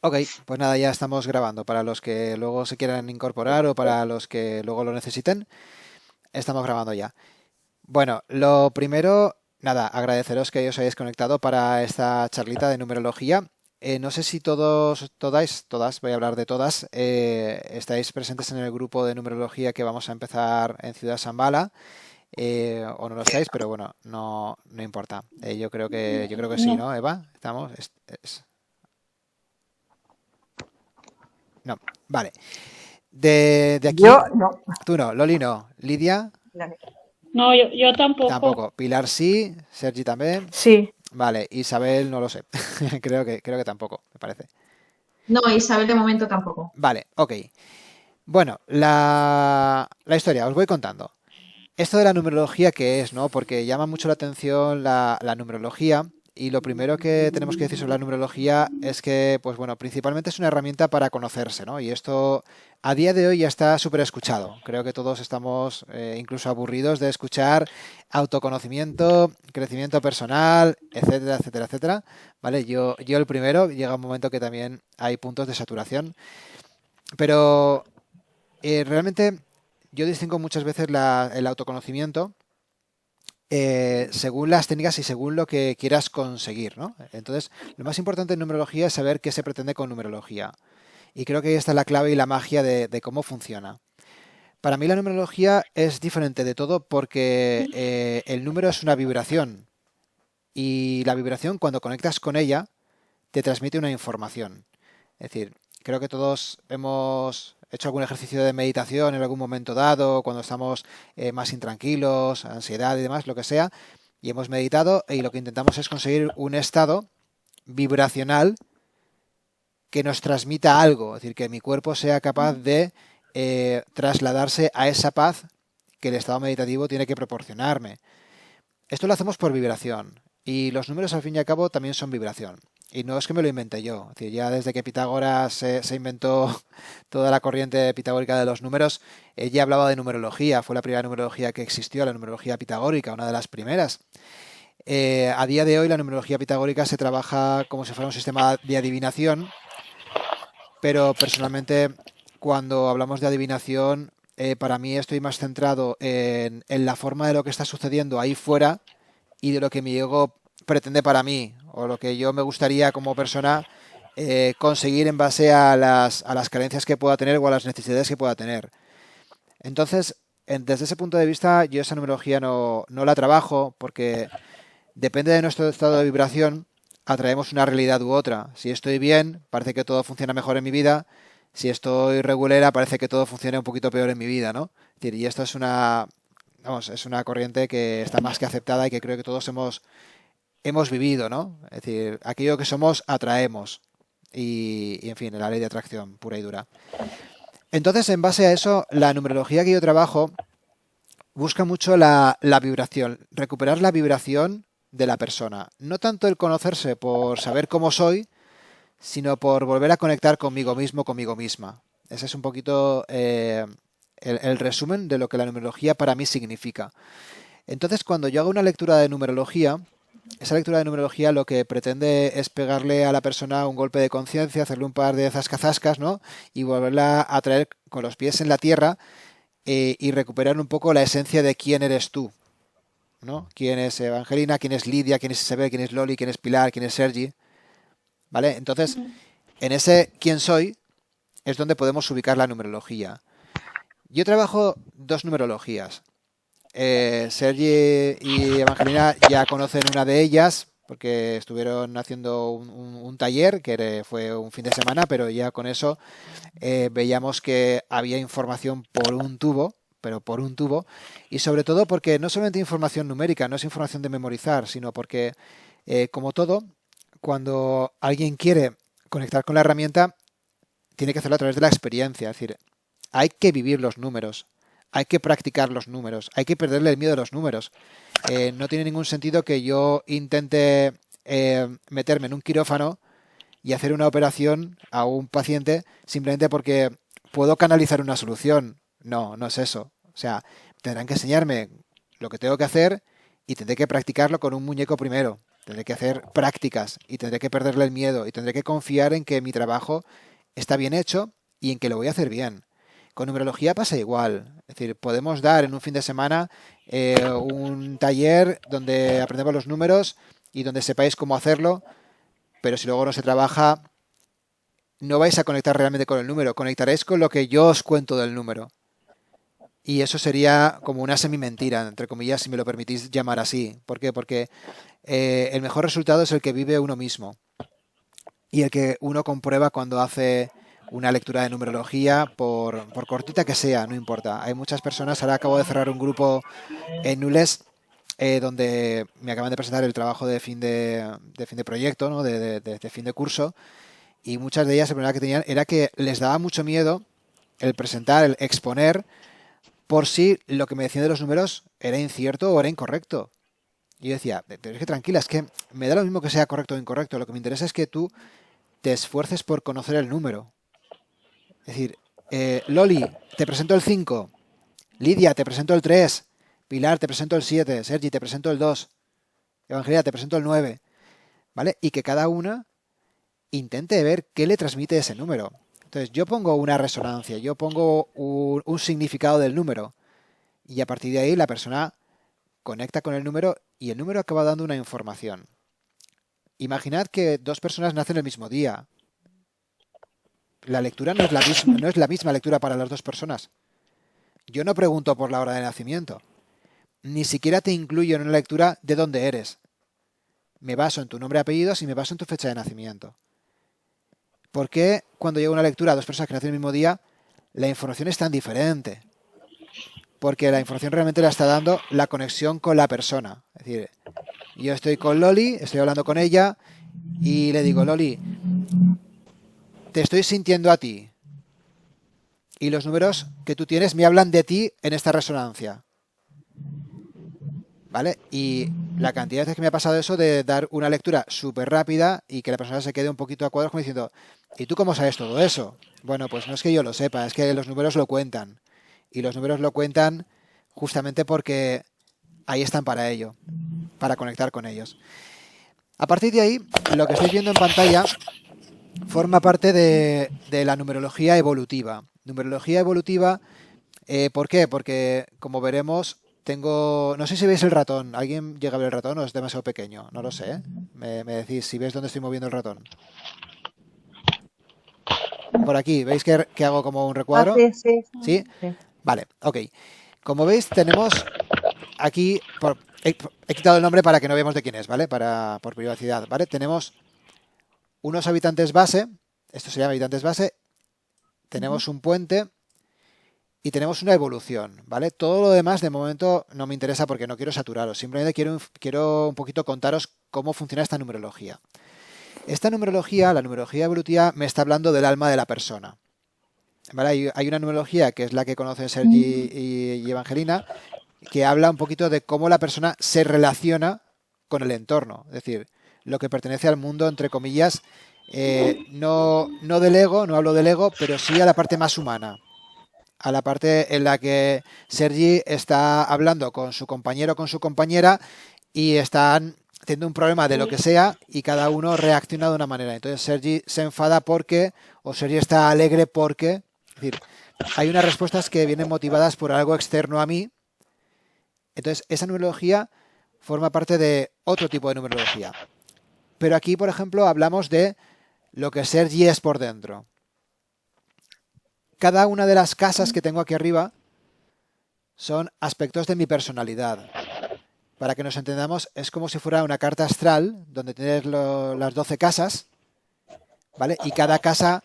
Ok, pues nada, ya estamos grabando. Para los que luego se quieran incorporar o para los que luego lo necesiten, estamos grabando ya. Bueno, lo primero, nada, agradeceros que os hayáis conectado para esta charlita de numerología. No sé si todas, voy a hablar de todas, estáis presentes en el grupo de numerología que vamos a empezar en Ciudad Zambala, o no lo estáis, pero bueno, no importa. Yo creo que sí, No, ¿no, Eva? ¿Estamos? No, vale. De aquí, yo no. tú no, Loli no, Lidia No, yo tampoco. tampoco, Pilar sí, Sergi también, Sí. vale, Isabel no lo sé, creo que tampoco, me parece. No, Isabel de momento tampoco. Vale, ok. Bueno, la historia, os voy contando. Esto de la numerología, ¿qué es, no? Porque llama mucho la atención la numerología. Y lo primero que tenemos que decir sobre la numerología es que, pues bueno, principalmente es una herramienta para conocerse, ¿no? Y esto a día de hoy ya está súper escuchado. Creo que todos estamos incluso aburridos de escuchar autoconocimiento, crecimiento personal, etcétera, etcétera, etcétera. ¿Vale? Yo el primero, llega un momento que también hay puntos de saturación. Pero realmente yo distingo muchas veces el autoconocimiento según las técnicas y según lo que quieras conseguir, ¿no? Entonces, lo más importante en numerología es saber qué se pretende con numerología. Y creo que ahí está la clave y la magia de cómo funciona. Para mí la numerología es diferente de todo porque el número es una vibración y la vibración cuando conectas con ella te transmite una información. Es decir, creo que todos hemos hecho algún ejercicio de meditación en algún momento dado, cuando estamos más intranquilos, ansiedad y demás, lo que sea, y hemos meditado y lo que intentamos es conseguir un estado vibracional que nos transmita algo, es decir, que mi cuerpo sea capaz de trasladarse a esa paz que el estado meditativo tiene que proporcionarme. Esto lo hacemos por vibración y los números al fin y al cabo también son vibración. Y no es que me lo inventé yo, es decir, ya desde que Pitágoras se inventó toda la corriente pitagórica de los números, ella hablaba de numerología, fue la primera numerología que existió, la numerología pitagórica, una de las primeras. A día de hoy la numerología pitagórica se trabaja como si fuera un sistema de adivinación, pero personalmente cuando hablamos de adivinación, para mí estoy más centrado en la forma de lo que está sucediendo ahí fuera y de lo que mi ego pretende para mí o lo que yo me gustaría como persona conseguir en base a las carencias que pueda tener o a las necesidades que pueda tener. Entonces, desde ese punto de vista, yo esa numerología no la trabajo porque depende de nuestro estado de vibración, atraemos una realidad u otra. Si estoy bien, parece que todo funciona mejor en mi vida. Si estoy regulera, parece que todo funciona un poquito peor en mi vida, ¿no? Es decir, y esto es una corriente que está más que aceptada y que creo que todos hemos vivido, ¿no? Es decir, aquello que somos atraemos. Y en fin, la ley de atracción pura y dura. Entonces, en base a eso, la numerología que yo trabajo busca mucho la vibración, recuperar la vibración de la persona. No tanto el conocerse por saber cómo soy, sino por volver a conectar conmigo mismo, conmigo misma. Ese es un poquito el resumen de lo que la numerología para mí significa. Entonces, cuando yo hago una lectura de numerología, esa lectura de numerología lo que pretende es pegarle a la persona un golpe de conciencia, hacerle un par de zascazascas, ¿no? Y volverla a traer con los pies en la tierra y recuperar un poco la esencia de quién eres tú, ¿no? ¿Quién es Evangelina? ¿Quién es Lidia? ¿Quién es Isabel? ¿Quién es Loli? ¿Quién es Pilar? ¿Quién es Sergi? ¿Vale? Entonces, en ese quién soy es donde podemos ubicar la numerología. Yo trabajo dos numerologías. Sergi y Evangelina ya conocen una de ellas porque estuvieron haciendo un taller que fue un fin de semana, pero ya con eso veíamos que había información por un tubo, pero por un tubo, y sobre todo porque no solamente información numérica, no es información de memorizar, sino porque, como todo, cuando alguien quiere conectar con la herramienta, tiene que hacerlo a través de la experiencia, es decir, hay que vivir los números, hay que practicar los números, hay que perderle el miedo a los números. No tiene ningún sentido que yo intente meterme en un quirófano y hacer una operación a un paciente simplemente porque puedo canalizar una solución. No, no es eso. O sea, tendrán que enseñarme lo que tengo que hacer y tendré que practicarlo con un muñeco primero. Tendré que hacer prácticas y tendré que perderle el miedo y tendré que confiar en que mi trabajo está bien hecho y en que lo voy a hacer bien. Con numerología pasa igual. Es decir, podemos dar en un fin de semana un taller donde aprendemos los números y donde sepáis cómo hacerlo, pero si luego no se trabaja, no vais a conectar realmente con el número, conectaréis con lo que yo os cuento del número. Y eso sería como una semi-mentira, entre comillas, si me lo permitís llamar así. ¿Por qué? Porque el mejor resultado es el que vive uno mismo y el que uno comprueba cuando hace una lectura de numerología, por cortita que sea, no importa. Hay muchas personas, ahora acabo de cerrar un grupo en Nules, donde me acaban de presentar el trabajo de fin de proyecto, ¿no? de fin de curso, y muchas de ellas el problema que tenían era que les daba mucho miedo el presentar, el exponer, por si lo que me decían de los números era incierto o era incorrecto. Y yo decía, pero es que tranquila, es que me da lo mismo que sea correcto o incorrecto, lo que me interesa es que tú te esfuerces por conocer el número. Es decir, Loli, te presento el 5, Lidia, te presento el 3, Pilar, te presento el 7, Sergi, te presento el 2, Evangelia, te presento el 9, ¿vale? Y que cada una intente ver qué le transmite ese número. Entonces, yo pongo una resonancia, yo pongo un significado del número y a partir de ahí la persona conecta con el número y el número acaba dando una información. Imaginad que dos personas nacen el mismo día. La lectura no es la misma lectura para las dos personas. Yo no pregunto por la hora de nacimiento. Ni siquiera te incluyo en una lectura de dónde eres. Me baso en tu nombre y apellidos y me baso en tu fecha de nacimiento. ¿Por qué cuando llega una lectura a dos personas que nacen el mismo día, la información es tan diferente? Porque la información realmente la está dando la conexión con la persona. Es decir, yo estoy con Loli, estoy hablando con ella y le digo, Loli, te estoy sintiendo a ti. Y los números que tú tienes me hablan de ti en esta resonancia. ¿Vale? Y la cantidad de veces que me ha pasado eso de dar una lectura súper rápida y que la persona se quede un poquito a cuadros como diciendo, ¿y tú cómo sabes todo eso? Bueno, pues no es que yo lo sepa, es que los números lo cuentan. Y los números lo cuentan justamente porque ahí están para ello, para conectar con ellos. A partir de ahí, lo que estáis viendo en pantalla forma parte de la numerología evolutiva. Numerología evolutiva, ¿por qué? Porque, como veremos, no sé si veis el ratón. ¿Alguien llega a ver el ratón o es demasiado pequeño? No lo sé, ¿eh? Me decís si veis dónde estoy moviendo el ratón. Por aquí, ¿veis que hago como un recuadro? Sí, sí. ¿Sí? Sí. Vale, ok. Como veis, tenemos aquí, he quitado el nombre para que no veamos de quién es, ¿vale? Por privacidad, ¿vale? Tenemos unos habitantes base, esto se llama habitantes base, tenemos un puente y tenemos una evolución, ¿vale? Todo lo demás de momento no me interesa porque no quiero saturaros, simplemente quiero un poquito contaros cómo funciona esta numerología. Esta numerología, la numerología evolutiva, me está hablando del alma de la persona. ¿Vale? Hay una numerología que es la que conocen Sergi y Evangelina, que habla un poquito de cómo la persona se relaciona con el entorno, es decir, lo que pertenece al mundo, entre comillas, no del ego, no hablo del ego, pero sí a la parte más humana, a la parte en la que Sergi está hablando con su compañero o con su compañera y están teniendo un problema de lo que sea y cada uno reacciona de una manera. Entonces Sergi se enfada o Sergi está alegre porque, es decir, hay unas respuestas que vienen motivadas por algo externo a mí. Entonces esa numerología forma parte de otro tipo de numerología. Pero aquí, por ejemplo, hablamos de lo que Sergi es por dentro. Cada una de las casas que tengo aquí arriba son aspectos de mi personalidad. Para que nos entendamos, es como si fuera una carta astral donde tienes las 12 casas, ¿vale? Y cada casa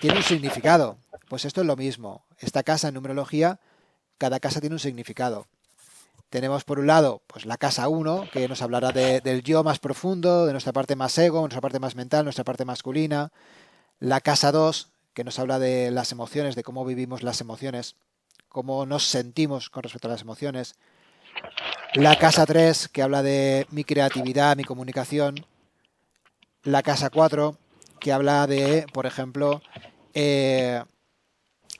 tiene un significado. Pues esto es lo mismo. Esta casa en numerología, cada casa tiene un significado. Tenemos por un lado pues la casa 1, que nos hablará del yo más profundo, de nuestra parte más ego, nuestra parte más mental, nuestra parte masculina. La casa 2, que nos habla de las emociones, de cómo vivimos las emociones, cómo nos sentimos con respecto a las emociones. La casa 3, que habla de mi creatividad, mi comunicación. La casa 4, que habla de, por ejemplo,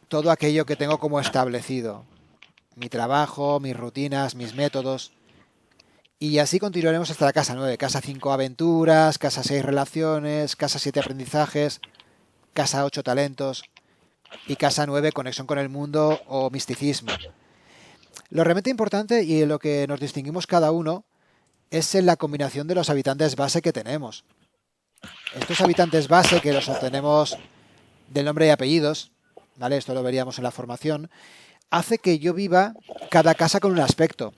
todo aquello que tengo como establecido. Mi trabajo, mis rutinas, mis métodos. Y así continuaremos hasta la casa 9. Casa 5 aventuras, casa 6 relaciones, casa 7 aprendizajes, casa 8 talentos y casa 9 conexión con el mundo o misticismo. Lo realmente importante y en lo que nos distinguimos cada uno es en la combinación de los habitantes base que tenemos. Estos habitantes base que los obtenemos del nombre y apellidos, ¿vale? Esto lo veríamos en la formación, hace que yo viva cada casa con un aspecto.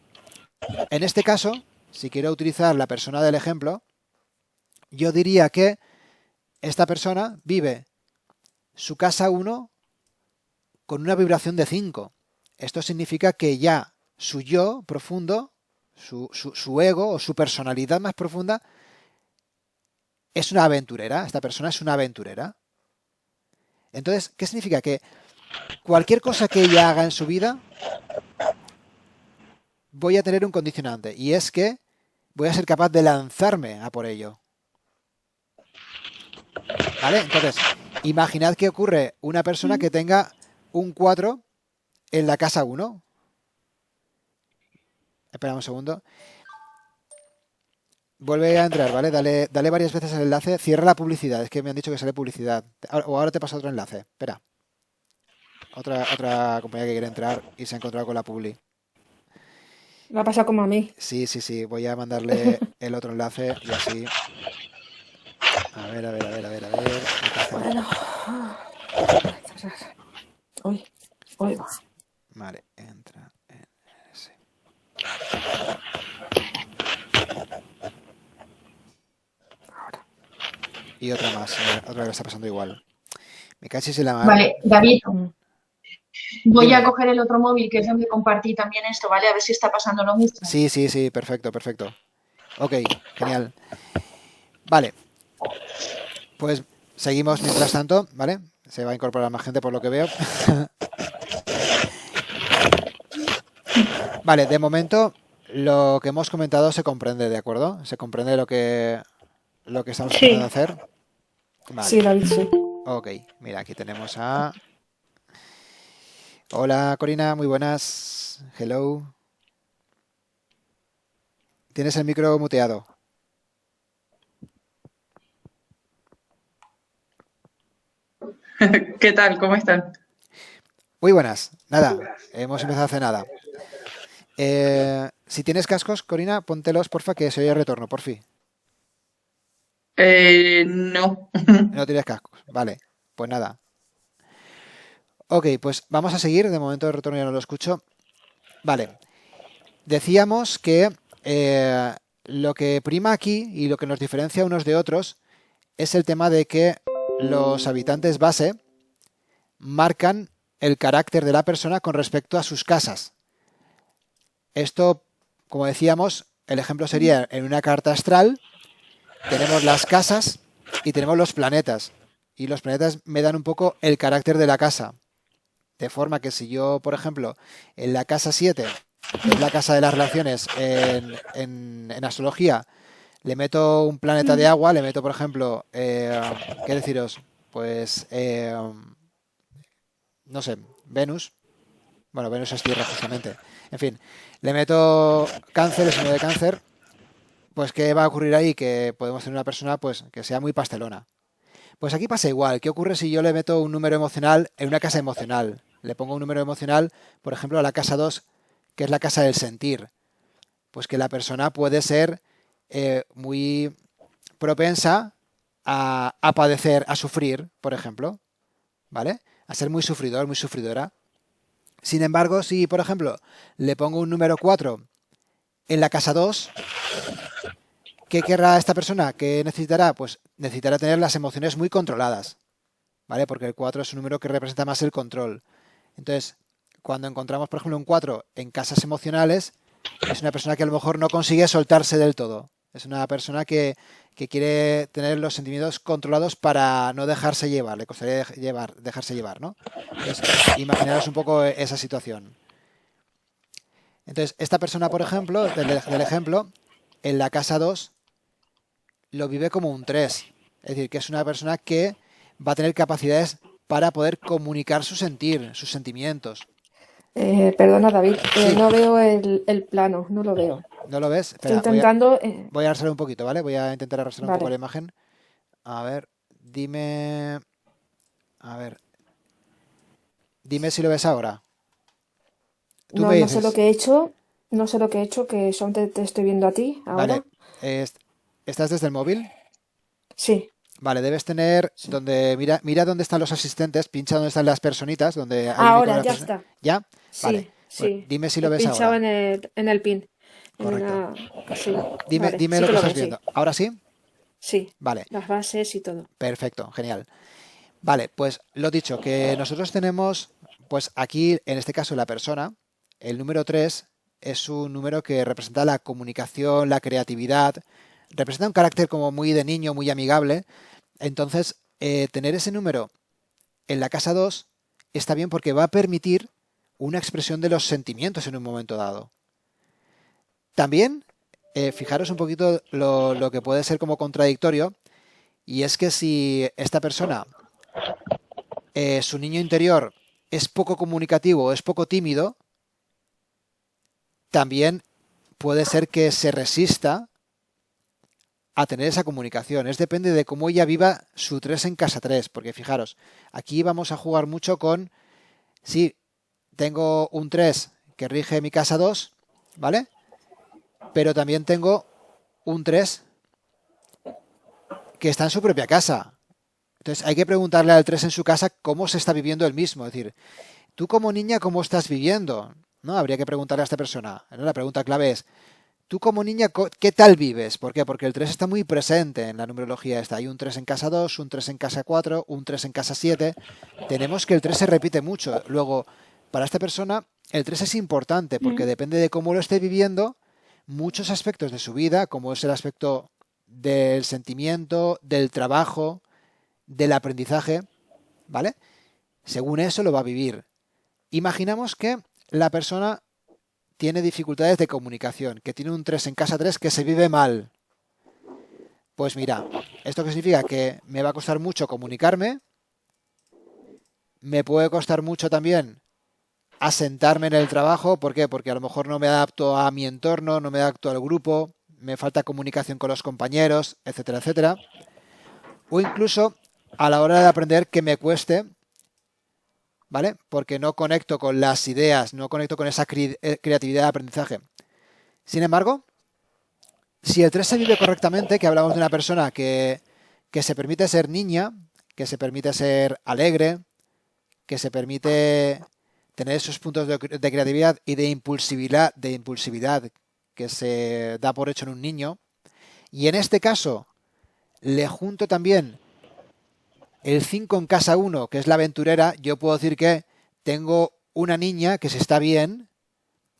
En este caso, si quiero utilizar la persona del ejemplo, yo diría que esta persona vive su casa 1 con una vibración de 5. Esto significa que ya su yo profundo, su ego o su personalidad más profunda es una aventurera. Esta persona es una aventurera. Entonces, ¿qué significa? Que cualquier cosa que ella haga en su vida, voy a tener un condicionante. Y es que voy a ser capaz de lanzarme a por ello. ¿Vale? Entonces, imaginad que ocurre una persona que tenga un 4 en la casa 1. Espera un segundo. Vuelve a entrar, ¿vale? Dale varias veces el enlace. Cierra la publicidad. Es que me han dicho que sale publicidad. O ahora te paso otro enlace. Espera. Otra compañía que quiere entrar y se ha encontrado con la publi. Me ha pasado como a mí. Sí. Voy a mandarle el otro enlace y así. A ver. Bueno. Uy, va. Vale, entra en ese. Y otra más, otra que está pasando igual. Me cachis en la mano. Vale, David, voy a coger el otro móvil que es donde compartí también esto, ¿vale? A ver si está pasando lo mismo. Sí, perfecto. Ok, genial. Vale. Pues seguimos mientras tanto, ¿vale? Se va a incorporar más gente por lo que veo. Vale, de momento lo que hemos comentado se comprende, ¿de acuerdo? Se comprende lo que estamos intentando hacer. Vale. Sí, David, sí. Ok, mira, aquí tenemos a... Hola, Corina, muy buenas. Hello. Tienes el micro muteado. ¿Qué tal? ¿Cómo están? Muy buenas. Nada, hemos empezado hace nada. Si tienes cascos, Corina, póntelos, porfa, que se oye el retorno, porfi. No. No tienes cascos. Vale, pues nada. Ok, pues vamos a seguir. De momento el retorno ya no lo escucho. Vale. Decíamos que lo que prima aquí y lo que nos diferencia unos de otros es el tema de que los habitantes base marcan el carácter de la persona con respecto a sus casas. Esto, como decíamos, el ejemplo sería en una carta astral, tenemos las casas y tenemos los planetas. Y los planetas me dan un poco el carácter de la casa. De forma que si yo, por ejemplo, en la casa 7, que es la casa de las relaciones en astrología, le meto un planeta de agua, le meto, por ejemplo, ¿qué deciros? Pues, no sé, Venus. Bueno, Venus es tierra justamente. En fin, le meto cáncer, el signo de cáncer. Pues, ¿qué va a ocurrir ahí? Que podemos tener una persona pues que sea muy pastelona. Pues aquí pasa igual. ¿Qué ocurre si yo le meto un número emocional en una casa emocional? Le pongo un número emocional, por ejemplo, a la casa 2, que es la casa del sentir. Pues que la persona puede ser muy propensa a padecer, a sufrir, por ejemplo, ¿vale? A ser muy sufridor, muy sufridora. Sin embargo, si, por ejemplo, le pongo un número 4 en la casa 2, ¿qué querrá esta persona? ¿Qué necesitará? Pues necesitará tener las emociones muy controladas, ¿vale? Porque el 4 es un número que representa más el control. Entonces, cuando encontramos, por ejemplo, un 4 en casas emocionales, es una persona que a lo mejor no consigue soltarse del todo. Es una persona que quiere tener los sentimientos controlados para no dejarse llevar, le costaría dejarse llevar, ¿no? Entonces, imaginaros un poco esa situación. Entonces, esta persona, por ejemplo, del ejemplo, en la casa 2, lo vive como un 3. Es decir, que es una persona que va a tener capacidades para poder comunicar su sentir, sus sentimientos. Perdona, David, Sí. no veo el plano, no lo veo. ¿No lo ves? Estoy Espera, intentando. voy a arrastrar un poquito, ¿vale? Voy a intentar arrastrar un poco la Vale. imagen. A ver, dime... A ver, dime si lo ves ahora. Tú No, me no sé lo dices, que he hecho. No sé lo que he hecho, que solamente te estoy viendo a ti vale, ahora. ¿estás desde el móvil? Sí, Vale, debes tener sí. donde, mira dónde están los asistentes, pincha donde están las personitas, donde hay un icono Ahora, de la ya persona. está. ¿Ya? Vale, Sí, pues sí. dime si He lo ves pinchado ahora. en el pin. Correcto. Sí, vale. Dime Sí lo que que lo estás veo, viendo. sí. ¿Ahora sí? Sí. Vale, Las bases y todo. perfecto, genial. Vale, pues lo dicho, que nosotros tenemos, pues aquí, en este caso, la persona, el número 3 es un número que representa la comunicación, la creatividad, representa un carácter como muy de niño, muy amigable. Entonces, tener ese número en la casa 2 está bien porque va a permitir una expresión de los sentimientos en un momento dado. También, fijaros un poquito lo que puede ser como contradictorio, y es que si esta persona su niño interior es poco comunicativo, es poco tímido, también puede ser que se resista a tener esa comunicación. Es depende de cómo ella viva su 3 en casa 3, porque fijaros, aquí vamos a jugar mucho con, sí, tengo un 3 que rige mi casa 2, ¿vale? Pero también tengo un 3 que está en su propia casa. Entonces hay que preguntarle al 3 en su casa cómo se está viviendo él mismo. Es decir, tú como niña, ¿cómo estás viviendo? ¿No? Habría que preguntarle a esta persona. ¿No? La pregunta clave es, tú como niña, ¿qué tal vives? ¿Por qué? Porque el 3 está muy presente en la numerología esta. Hay un 3 en casa 2, un 3 en casa 4, un 3 en casa 7. Tenemos que el 3 se repite mucho. Luego, para esta persona, el 3 es importante porque Mm. depende de cómo lo esté viviendo, muchos aspectos de su vida, como es el aspecto del sentimiento, del trabajo, del aprendizaje, ¿vale? Según eso lo va a vivir. Imaginamos que la persona tiene dificultades de comunicación, que tiene un 3 en casa 3 que se vive mal. Pues mira, ¿esto qué significa? Que me va a costar mucho comunicarme, me puede costar mucho también asentarme en el trabajo. ¿Por qué? Porque a lo mejor no me adapto a mi entorno, no me adapto al grupo, me falta comunicación con los compañeros, etcétera, etcétera. O incluso a la hora de aprender que me cueste, ¿vale? Porque no conecto con las ideas, no conecto con esa creatividad de aprendizaje. Sin embargo, si el 3 se vive correctamente, que hablamos de una persona que se permite ser niña, que se permite ser alegre, que se permite tener esos puntos de creatividad y de impulsividad que se da por hecho en un niño, y en este caso le junto también el 5 en casa 1, que es la aventurera, yo puedo decir que tengo una niña que se está bien,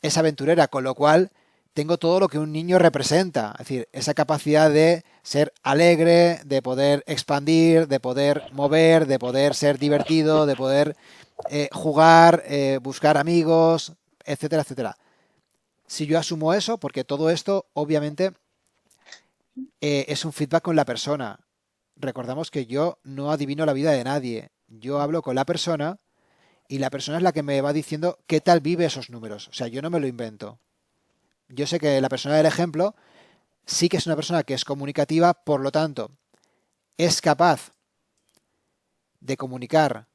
es aventurera, con lo cual tengo todo lo que un niño representa, es decir, esa capacidad de ser alegre, de poder expandir, de poder mover, de poder ser divertido, de poder jugar, buscar amigos, etcétera, etcétera. Si yo asumo eso, porque todo esto obviamente es un feedback con la persona. Recordamos que yo no adivino la vida de nadie. Yo hablo con la persona y la persona es la que me va diciendo qué tal vive esos números. O sea, yo no me lo invento. Yo sé que la persona del ejemplo sí que es una persona que es comunicativa, por lo tanto, es capaz de comunicar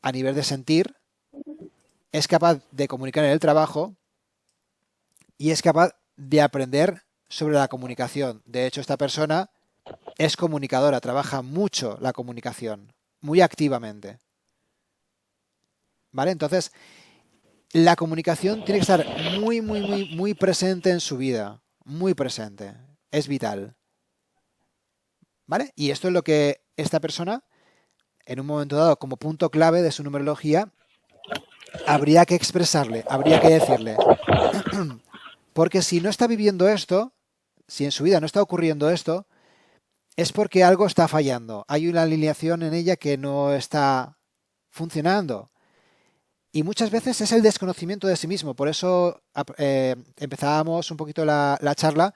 a nivel de sentir, es capaz de comunicar en el trabajo y es capaz de aprender sobre la comunicación. De hecho, esta persona es comunicadora, trabaja mucho la comunicación, muy activamente. ¿Vale? Entonces, la comunicación tiene que estar muy, muy, muy, muy presente en su vida. Muy presente. Es vital. ¿Vale? Y esto es lo que esta persona, en un momento dado, como punto clave de su numerología, habría que expresarle, habría que decirle. Porque si no está viviendo esto, si en su vida no está ocurriendo esto, es porque algo está fallando. Hay una alineación en ella que no está funcionando. Y muchas veces es el desconocimiento de sí mismo. Por eso empezábamos un poquito la charla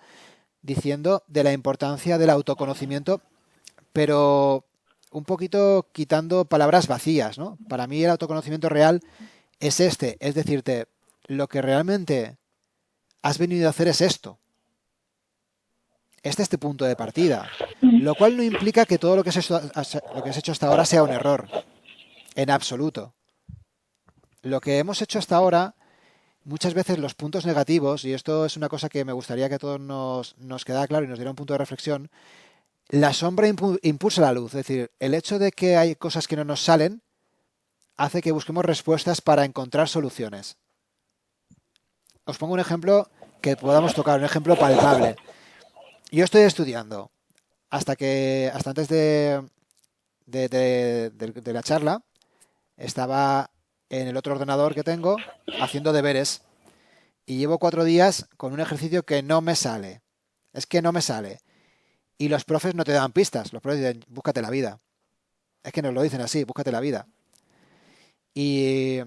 diciendo de la importancia del autoconocimiento, pero un poquito quitando palabras vacías, ¿no? Para mí el autoconocimiento real es este, es decirte, lo que realmente has venido a hacer es esto. este es tu punto de partida. Lo cual no implica que todo lo que has hecho hasta ahora sea un error. En absoluto. Lo que hemos hecho hasta ahora, muchas veces los puntos negativos, y esto es una cosa que me gustaría que a todos nos quedara claro y nos diera un punto de reflexión, la sombra impulsa la luz. Es decir, el hecho de que hay cosas que no nos salen hace que busquemos respuestas para encontrar soluciones. Os pongo un ejemplo que podamos tocar, un ejemplo palpable. Yo estoy estudiando. Hasta antes de la charla, estaba en el otro ordenador que tengo haciendo deberes. Y llevo 4 días con un ejercicio que no me sale. Es que no me sale. Y los profes no te dan pistas. Los profes dicen, búscate la vida. Es que nos lo dicen así, búscate la vida. Y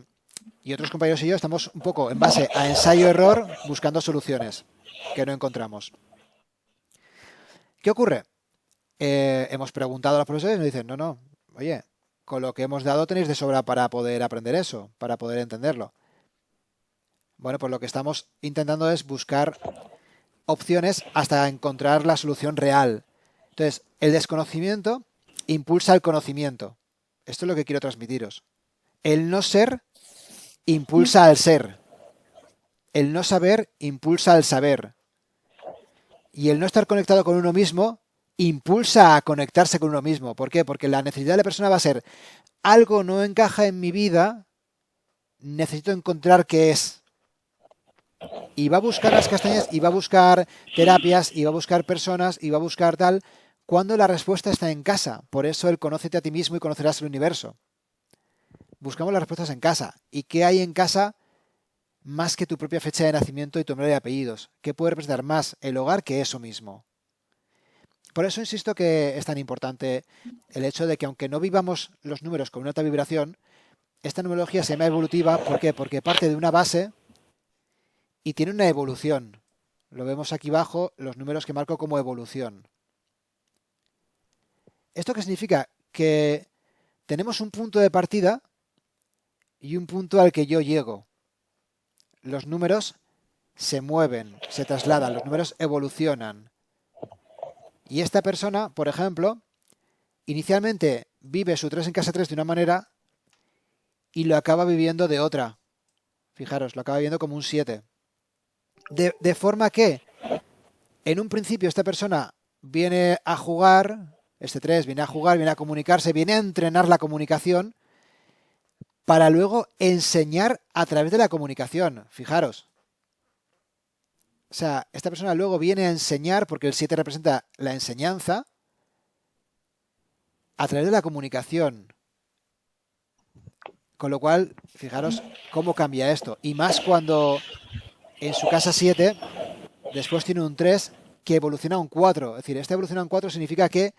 otros compañeros y yo estamos un poco en base a ensayo-error buscando soluciones que no encontramos. ¿Qué ocurre? Hemos preguntado a los profesores y nos dicen, no, oye, con lo que hemos dado tenéis de sobra para poder aprender eso, para poder entenderlo. Bueno, pues lo que estamos intentando es buscar opciones hasta encontrar la solución real. Entonces, el desconocimiento impulsa el conocimiento. Esto es lo que quiero transmitiros. El no ser impulsa al ser. El no saber impulsa al saber. Y el no estar conectado con uno mismo impulsa a conectarse con uno mismo. ¿Por qué? Porque la necesidad de la persona va a ser, algo no encaja en mi vida, necesito encontrar qué es. Y va a buscar las castañas, y va a buscar terapias, y va a buscar personas, y va a buscar tal, cuando la respuesta está en casa. Por eso el conócete a ti mismo y conocerás el universo. Buscamos las respuestas en casa. ¿Y qué hay en casa más que tu propia fecha de nacimiento y tu nombre y apellidos? ¿Qué puede representar más el hogar que eso mismo? Por eso insisto que es tan importante el hecho de que aunque no vivamos los números con una alta vibración, esta numerología se llama evolutiva. ¿Por qué? Porque parte de una base y tiene una evolución. Lo vemos aquí abajo, los números que marco como evolución. ¿Esto qué significa? Que tenemos un punto de partida y un punto al que yo llego. Los números se mueven, se trasladan, los números evolucionan. Y esta persona, por ejemplo, inicialmente vive su 3 en casa 3 de una manera y lo acaba viviendo de otra. Fijaros, lo acaba viviendo como un 7. De forma que, en un principio, esta persona viene a jugar, este 3 viene a jugar, viene a comunicarse, viene a entrenar la comunicación para luego enseñar a través de la comunicación. Fijaros. O sea, esta persona luego viene a enseñar, porque el 7 representa la enseñanza, a través de la comunicación. Con lo cual, fijaros cómo cambia esto. Y más cuando en su casa 7, después tiene un 3 que evoluciona a un 4. Es decir, este evoluciona a un 4 significa que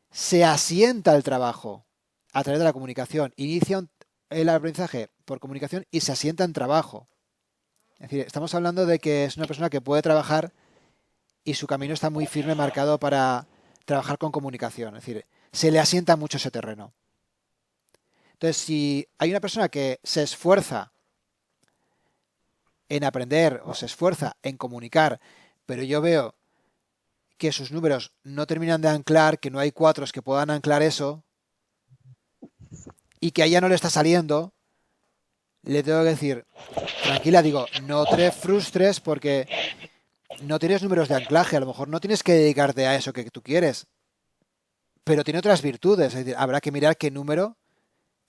se asienta el trabajo a través de la comunicación. Inicia el aprendizaje por comunicación y se asienta en trabajo. Es decir, estamos hablando de que es una persona que puede trabajar y su camino está muy firme, marcado para trabajar con comunicación. Es decir, se le asienta mucho ese terreno. Entonces, si hay una persona que se esfuerza en aprender o se esfuerza en comunicar, pero yo veo que sus números no terminan de anclar, que no hay 4 que puedan anclar eso, y que a ella no le está saliendo, le tengo que decir, tranquila, digo, no te frustres porque no tienes números de anclaje, a lo mejor no tienes que dedicarte a eso que tú quieres, pero tiene otras virtudes, es decir, habrá que mirar qué número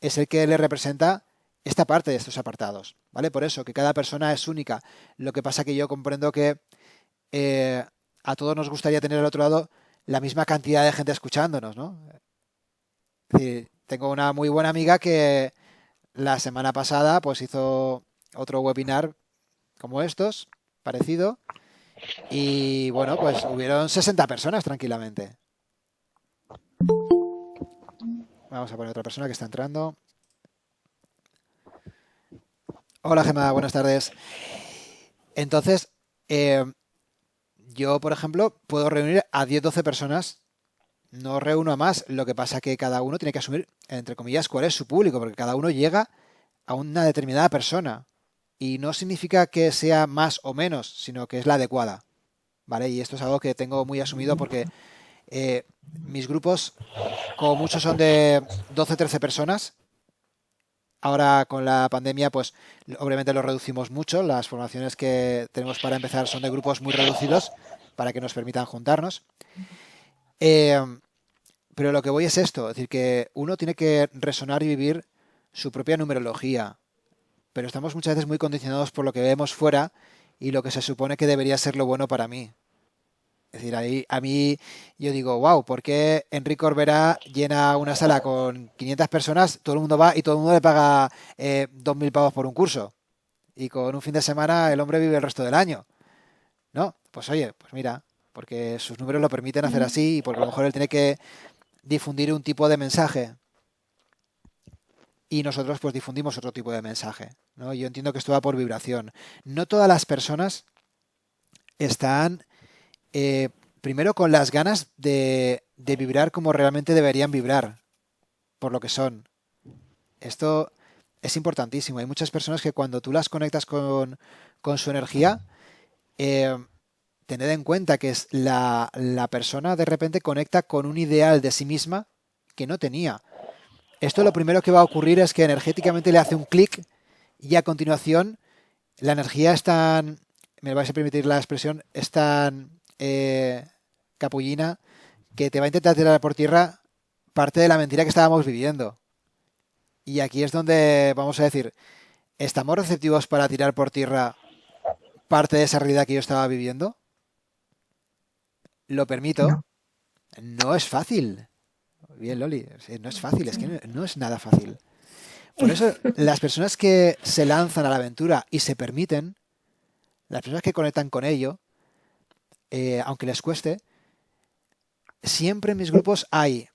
es el que le representa esta parte de estos apartados, ¿vale? Por eso, que cada persona es única. Lo que pasa que yo comprendo que a todos nos gustaría tener al otro lado la misma cantidad de gente escuchándonos, ¿no? Es decir, tengo una muy buena amiga que la semana pasada pues hizo otro webinar como estos, parecido, y bueno, pues hubieron 60 personas tranquilamente. Vamos a poner otra persona que está entrando. Hola Gemma, buenas tardes. Entonces, yo, por ejemplo, puedo reunir a 10-12 personas, no reúno a más. Lo que pasa que cada uno tiene que asumir, entre comillas, cuál es su público, porque cada uno llega a una determinada persona. Y no significa que sea más o menos, sino que es la adecuada. ¿vale? Y esto es algo que tengo muy asumido porque mis grupos, como muchos, son de 12-13 personas. Ahora con la pandemia, pues obviamente lo reducimos mucho. Las formaciones que tenemos para empezar son de grupos muy reducidos para que nos permitan juntarnos. Pero lo que voy es esto, es decir, que uno tiene que resonar y vivir su propia numerología. Pero estamos muchas veces muy condicionados por lo que vemos fuera y lo que se supone que debería ser lo bueno para mí. Es decir, ahí a mí yo digo, wow, ¿por qué Enrique Orbera llena una sala con 500 personas, todo el mundo va y todo el mundo le paga 2.000 pavos por un curso? Y con un fin de semana el hombre vive el resto del año. ¿No? Pues oye, pues mira, porque sus números lo permiten hacer así y porque a lo mejor él tiene que difundir un tipo de mensaje y nosotros pues difundimos otro tipo de mensaje, ¿no? Yo entiendo que esto va por vibración. No todas las personas están primero con las ganas de vibrar como realmente deberían vibrar, por lo que son. Esto es importantísimo. Hay muchas personas que cuando tú las conectas con su energía, tened en cuenta que es la persona de repente conecta con un ideal de sí misma que no tenía. Esto lo primero que va a ocurrir es que energéticamente le hace un clic y a continuación la energía es tan, me vais a permitir la expresión, es tan capullina que te va a intentar tirar por tierra parte de la mentira que estábamos viviendo. Y aquí es donde vamos a decir, ¿estamos receptivos para tirar por tierra parte de esa realidad que yo estaba viviendo? Lo permito. No es fácil. Bien, Loli, no es fácil, es que no es nada fácil. Por eso las personas que se lanzan a la aventura y se permiten, las personas que conectan con ello, aunque les cueste, siempre en mis grupos hay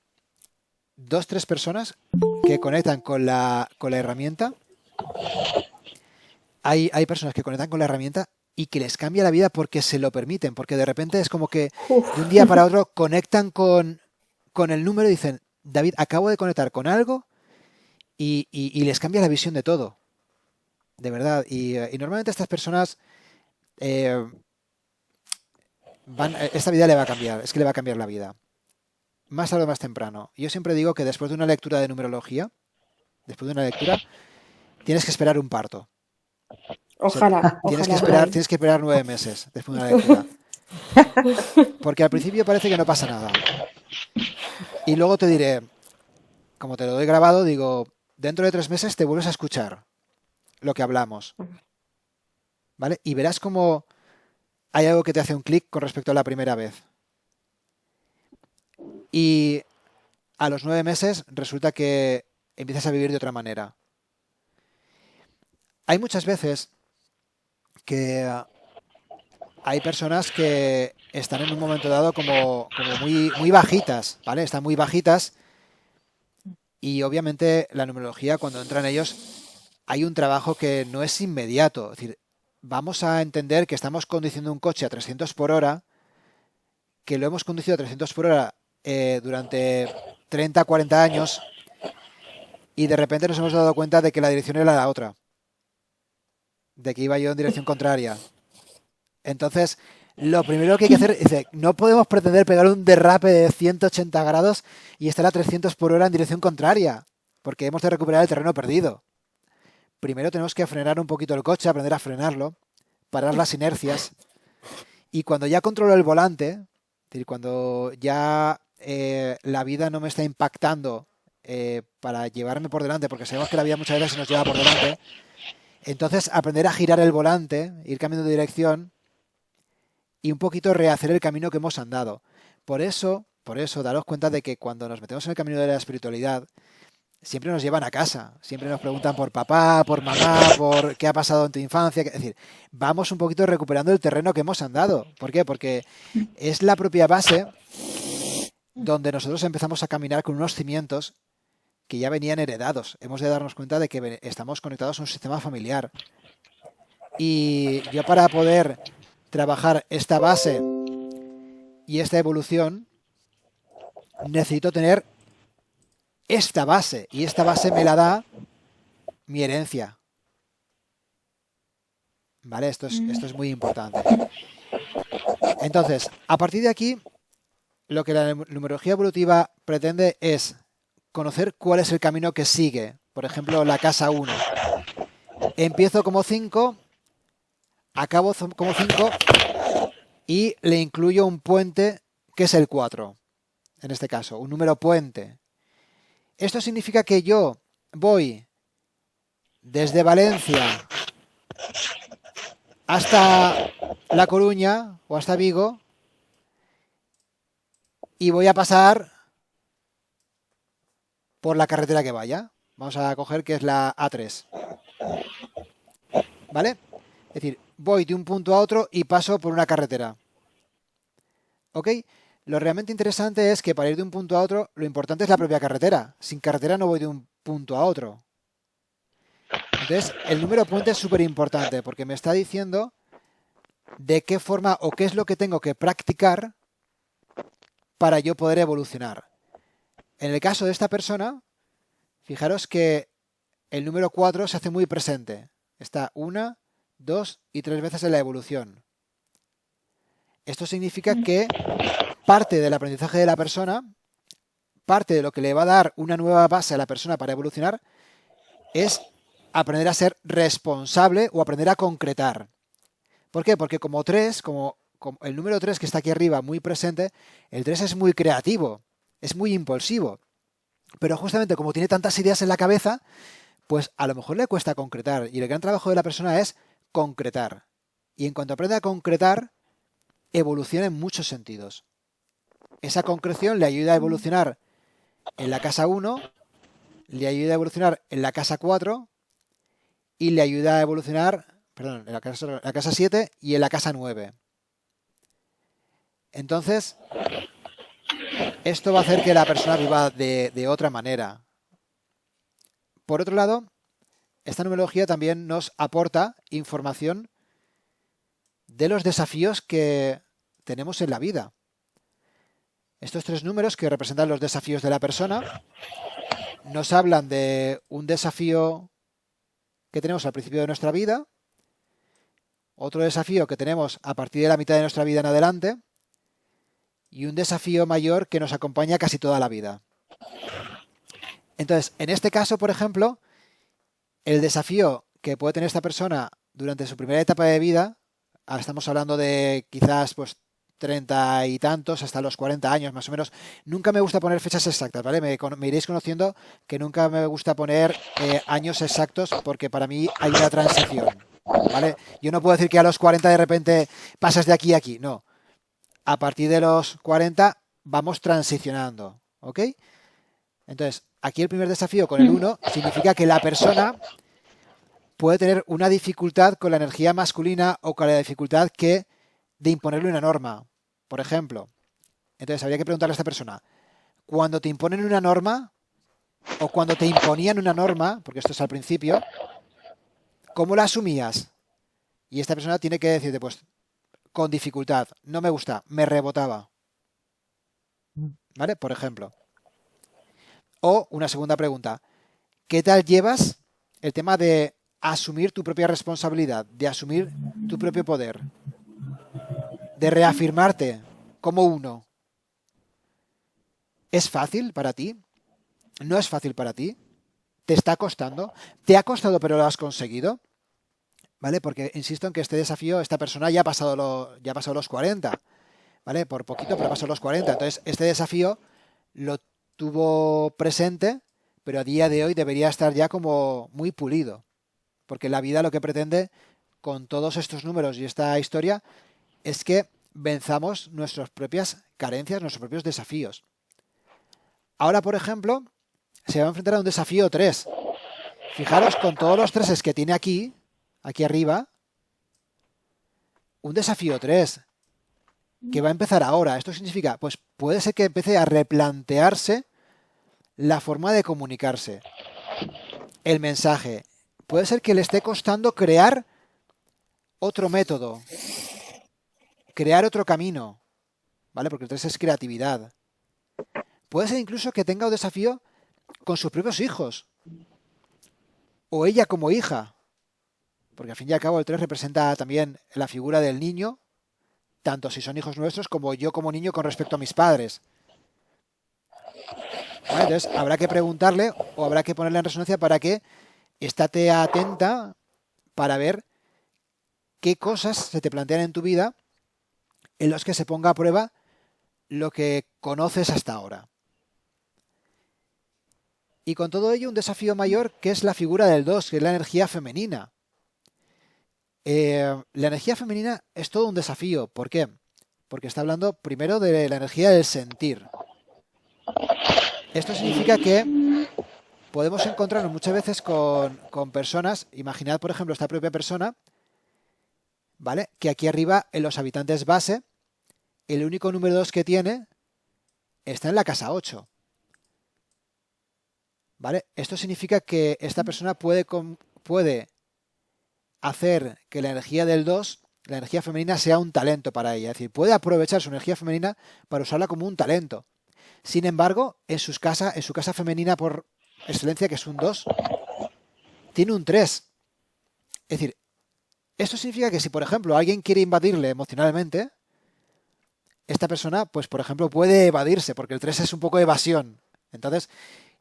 2-3 personas que conectan con la herramienta. Hay personas que conectan con la herramienta y que les cambia la vida porque se lo permiten, porque de repente es como que de un día para otro conectan con el número y dicen, David, acabo de conectar con algo y les cambia la visión de todo. De verdad. Y normalmente estas personas esta vida le va a cambiar, es que le va a cambiar la vida. Más tarde o más temprano. Yo siempre digo que después de una lectura de numerología, tienes que esperar un parto. Ojalá, Tienes ojalá. que esperar 9 meses después de una lectura. Porque al principio parece que no pasa nada. Y luego te diré, como te lo doy grabado, digo, dentro de 3 meses te vuelves a escuchar lo que hablamos. ¿Vale? Y verás cómo hay algo que te hace un clic con respecto a la primera vez. Y a los 9 meses resulta que empiezas a vivir de otra manera. Hay muchas veces que hay personas que están en un momento dado como muy, muy bajitas, ¿vale? Están muy bajitas y obviamente la numerología, cuando entran ellos, hay un trabajo que no es inmediato. Es decir, vamos a entender que estamos conduciendo un coche a 300 por hora, que lo hemos conducido a 300 por hora durante 30, 40 años y de repente nos hemos dado cuenta de que la dirección era la otra, de que iba yo en dirección contraria. Entonces, lo primero que hay que hacer es, no podemos pretender pegar un derrape de 180 grados y estar a 300 por hora en dirección contraria, porque hemos de recuperar el terreno perdido. Primero tenemos que frenar un poquito el coche, aprender a frenarlo, parar las inercias, y cuando ya controlo el volante, es decir, cuando ya la vida no me está impactando para llevarme por delante, porque sabemos que la vida muchas veces nos lleva por delante, entonces aprender a girar el volante, ir cambiando de dirección y un poquito rehacer el camino que hemos andado. Por eso, daros cuenta de que cuando nos metemos en el camino de la espiritualidad, siempre nos llevan a casa, siempre nos preguntan por papá, por mamá, por qué ha pasado en tu infancia. Es decir, vamos un poquito recuperando el terreno que hemos andado. ¿Por qué? Porque es la propia base donde nosotros empezamos a caminar con unos cimientos que ya venían heredados. Hemos de darnos cuenta de que estamos conectados a un sistema familiar. Y yo, para poder trabajar esta base y esta evolución, necesito tener esta base, y esta base me la da mi herencia. ¿Vale? Esto es muy importante. Entonces, a partir de aquí, lo que la numerología evolutiva pretende es conocer cuál es el camino que sigue. Por ejemplo, la casa 1. Empiezo como 5, acabo como 5 y le incluyo un puente que es el 4. En este caso, un número puente. Esto significa que yo voy desde Valencia hasta La Coruña o hasta Vigo y voy a pasar por la carretera que vaya. Vamos a coger que es la A3. ¿Vale? Es decir, voy de un punto a otro y paso por una carretera. ¿Ok? Lo realmente interesante es que para ir de un punto a otro, lo importante es la propia carretera. Sin carretera no voy de un punto a otro. Entonces, el número puente es súper importante porque me está diciendo de qué forma o qué es lo que tengo que practicar para yo poder evolucionar. En el caso de esta persona, fijaros que el número 4 se hace muy presente. Está 1, 2 y 3 veces en la evolución. Esto significa que parte del aprendizaje de la persona, parte de lo que le va a dar una nueva base a la persona para evolucionar, es aprender a ser responsable o aprender a concretar. ¿Por qué? Porque como el número 3 que está aquí arriba muy presente, el 3 es muy creativo, es muy impulsivo. Pero justamente como tiene tantas ideas en la cabeza, pues a lo mejor le cuesta concretar. Y el gran trabajo de la persona es concretar. Y en cuanto aprende a concretar, evoluciona en muchos sentidos. Esa concreción le ayuda a evolucionar en la casa 1, le ayuda a evolucionar en la casa 4 y le ayuda a evolucionar, perdón, en la casa 7 y en la casa 9. Entonces, esto va a hacer que la persona viva de otra manera. Por otro lado, esta numerología también nos aporta información de los desafíos que tenemos en la vida. Estos 3 números que representan los desafíos de la persona nos hablan de un desafío que tenemos al principio de nuestra vida, otro desafío que tenemos a partir de la mitad de nuestra vida en adelante y un desafío mayor que nos acompaña casi toda la vida. Entonces, en este caso, por ejemplo, el desafío que puede tener esta persona durante su primera etapa de vida, ahora estamos hablando de quizás pues 30 y tantos, hasta los 40 años más o menos. Nunca me gusta poner fechas exactas, ¿vale? Me iréis conociendo que nunca me gusta poner años exactos porque para mí hay una transición, ¿vale? Yo no puedo decir que a los 40 de repente pasas de aquí a aquí, no. A partir de los 40 vamos transicionando, ¿ok? Entonces, aquí el primer desafío con el 1 significa que la persona puede tener una dificultad con la energía masculina o con la dificultad de imponerle una norma, por ejemplo. Entonces, habría que preguntarle a esta persona, cuando te imponen una norma o cuando te imponían una norma, porque esto es al principio, ¿cómo la asumías? Y esta persona tiene que decirte, pues, con dificultad, no me gusta, me rebotaba. ¿Vale? Por ejemplo. O una segunda pregunta, ¿qué tal llevas el tema de asumir tu propia responsabilidad, de asumir tu propio poder, de reafirmarte como uno? ¿Es fácil para ti? ¿No es fácil para ti? ¿Te está costando? ¿Te ha costado pero lo has conseguido? ¿Vale? Porque insisto en que este desafío, esta persona ya ha pasado los 40, ¿vale? Por poquito, pero ha pasado los 40. Entonces, este desafío lo tuvo presente, pero a día de hoy debería estar ya como muy pulido. Porque la vida lo que pretende con todos estos números y esta historia es que venzamos nuestras propias carencias, nuestros propios desafíos. Ahora, por ejemplo, se va a enfrentar a un desafío 3. Fijaros con todos los 3 que tiene aquí arriba, un desafío 3 que va a empezar ahora. Esto significa, pues puede ser que empiece a replantearse la forma de comunicarse, el mensaje. Puede ser que le esté costando crear otro método, crear otro camino, ¿vale? Porque el 3 es creatividad. Puede ser incluso que tenga un desafío con sus propios hijos, o ella como hija, porque al fin y al cabo el 3 representa también la figura del niño tanto si son hijos nuestros como yo como niño con respecto a mis padres. ¿Vale? Entonces habrá que preguntarle o habrá que ponerle en resonancia para que estate atenta para ver qué cosas se te plantean en tu vida en los que se ponga a prueba lo que conoces hasta ahora. Y con todo ello un desafío mayor que es la figura del 2, que es la energía femenina. La energía femenina es todo un desafío. ¿Por qué? Porque está hablando primero de la energía del sentir. Esto significa que podemos encontrarnos muchas veces con personas, imaginad por ejemplo esta propia persona, ¿vale? Que aquí arriba en los habitantes base, el único número 2 que tiene está en la casa 8. ¿Vale? Esto significa que esta persona puede hacer que la energía del 2, la energía femenina, sea un talento para ella. Es decir, puede aprovechar su energía femenina para usarla como un talento. Sin embargo, en su casa femenina por excelencia, que es un 2, tiene un 3. Es decir, esto significa que si, por ejemplo, alguien quiere invadirle emocionalmente, esta persona, pues, por ejemplo, puede evadirse, porque el 3 es un poco evasión. Entonces,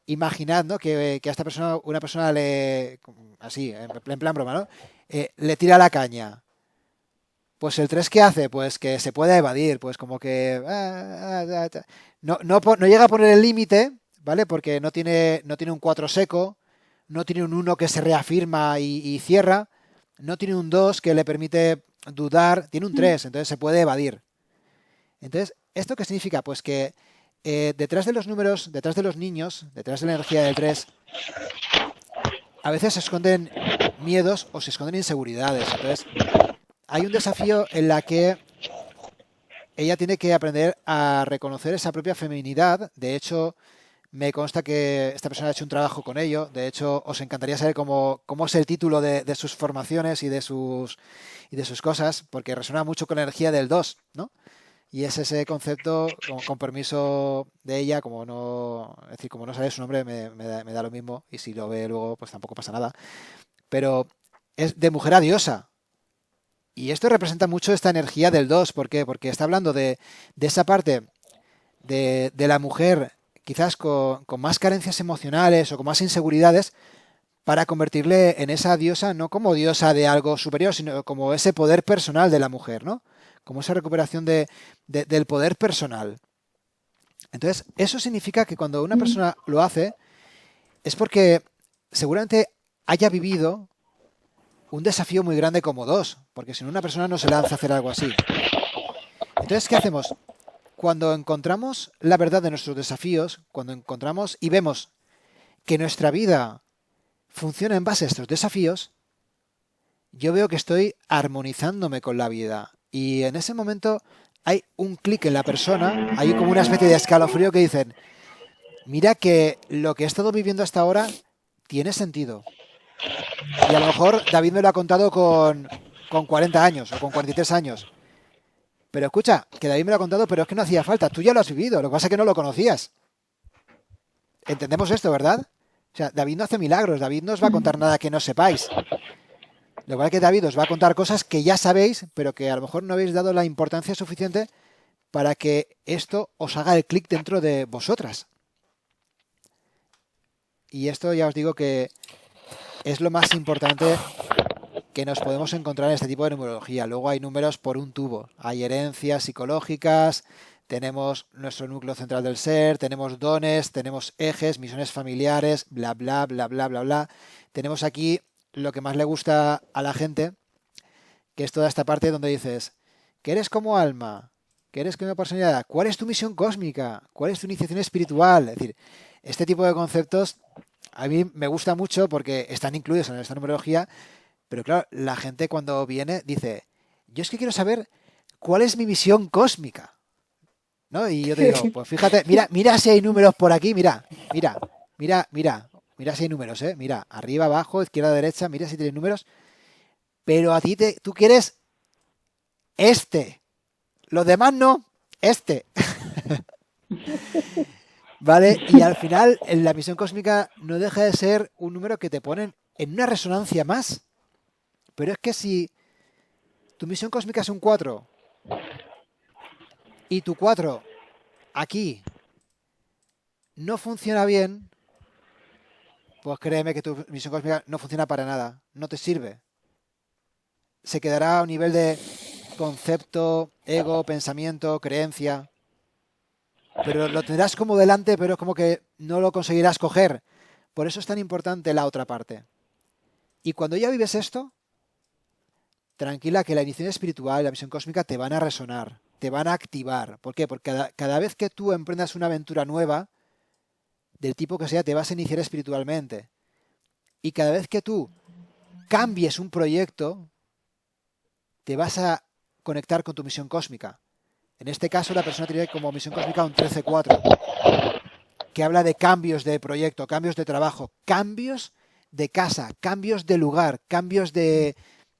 imaginad, ¿no? Que a esta persona, una persona así, en plan broma, ¿no? Le tira la caña. Pues el 3, ¿qué hace? Pues que se pueda evadir, pues como que no llega a poner el límite, ¿vale? Porque no tiene un 4 seco, no tiene un 1 que se reafirma y cierra, no tiene un 2 que le permite dudar, tiene un 3, entonces se puede evadir. Entonces, ¿esto qué significa? Pues que detrás de los números, detrás de los niños, detrás de la energía del 3, a veces se esconden miedos o se esconden inseguridades. Entonces, hay un desafío en la que ella tiene que aprender a reconocer esa propia feminidad. De hecho, me consta que esta persona ha hecho un trabajo con ello. De hecho, os encantaría saber cómo es el título de sus formaciones y de sus cosas, porque resuena mucho con la energía del 2, ¿no? Y es ese concepto, con permiso de ella, como no sabe su nombre, me da lo mismo, y si lo ve luego, pues tampoco pasa nada. Pero es de mujer a diosa. Y esto representa mucho esta energía del 2. ¿Por qué? Porque está hablando de esa parte de la mujer, quizás con más carencias emocionales o con más inseguridades, para convertirle en esa diosa, no como diosa de algo superior, sino como ese poder personal de la mujer, ¿no? Como esa recuperación del poder personal. Entonces, eso significa que cuando una persona lo hace, es porque seguramente haya vivido un desafío muy grande como 2, porque si no, una persona no se lanza a hacer algo así. Entonces, ¿qué hacemos? Cuando encontramos la verdad de nuestros desafíos, cuando encontramos y vemos que nuestra vida funciona en base a estos desafíos, yo veo que estoy armonizándome con la vida. Y en ese momento hay un clic en la persona, hay como una especie de escalofrío que dicen, mira que lo que he estado viviendo hasta ahora tiene sentido. Y a lo mejor David me lo ha contado con 40 años o con 43 años. Pero escucha, que David me lo ha contado, pero es que no hacía falta. Tú ya lo has vivido, lo que pasa es que no lo conocías. Entendemos esto, ¿verdad? O sea, David no hace milagros, David no os va a contar nada que no sepáis. Lo cual es que David os va a contar cosas que ya sabéis, pero que a lo mejor no habéis dado la importancia suficiente para que esto os haga el clic dentro de vosotras. Y esto ya os digo que es lo más importante que nos podemos encontrar en este tipo de numerología. Luego hay números por un tubo. Hay herencias psicológicas, tenemos nuestro núcleo central del ser, tenemos dones, tenemos ejes, misiones familiares, bla, bla, bla, bla, bla, bla. Tenemos aquí lo que más le gusta a la gente, que es toda esta parte donde dices, ¿qué eres como alma? ¿Qué eres como personalidad? ¿Cuál es tu misión cósmica? ¿Cuál es tu iniciación espiritual? Es decir, este tipo de conceptos a mí me gusta mucho porque están incluidos en esta numerología, pero claro, la gente cuando viene dice, yo es que quiero saber cuál es mi misión cósmica, ¿no? Y yo te digo, pues fíjate, mira si hay números por aquí, mira si hay números, mira, arriba, abajo, izquierda, derecha, mira si tienes números, pero a ti tú quieres los demás no, ¿Vale? Y al final, la misión cósmica no deja de ser un número que te ponen en una resonancia más. Pero es que si tu misión cósmica es un 4 y tu 4 aquí no funciona bien, pues créeme que tu misión cósmica no funciona para nada, no te sirve. Se quedará a un nivel de concepto, ego, pensamiento, creencia, pero lo tendrás como delante, pero es como que no lo conseguirás coger. Por eso es tan importante la otra parte. Y cuando ya vives esto, tranquila que la iniciación espiritual y la misión cósmica te van a resonar, te van a activar. ¿Por qué? Porque cada vez que tú emprendas una aventura nueva, del tipo que sea, te vas a iniciar espiritualmente. Y cada vez que tú cambies un proyecto, te vas a conectar con tu misión cósmica. En este caso, la persona tiene como misión cósmica un 13-4, que habla de cambios de proyecto, cambios de trabajo, cambios de casa, cambios de lugar, cambios en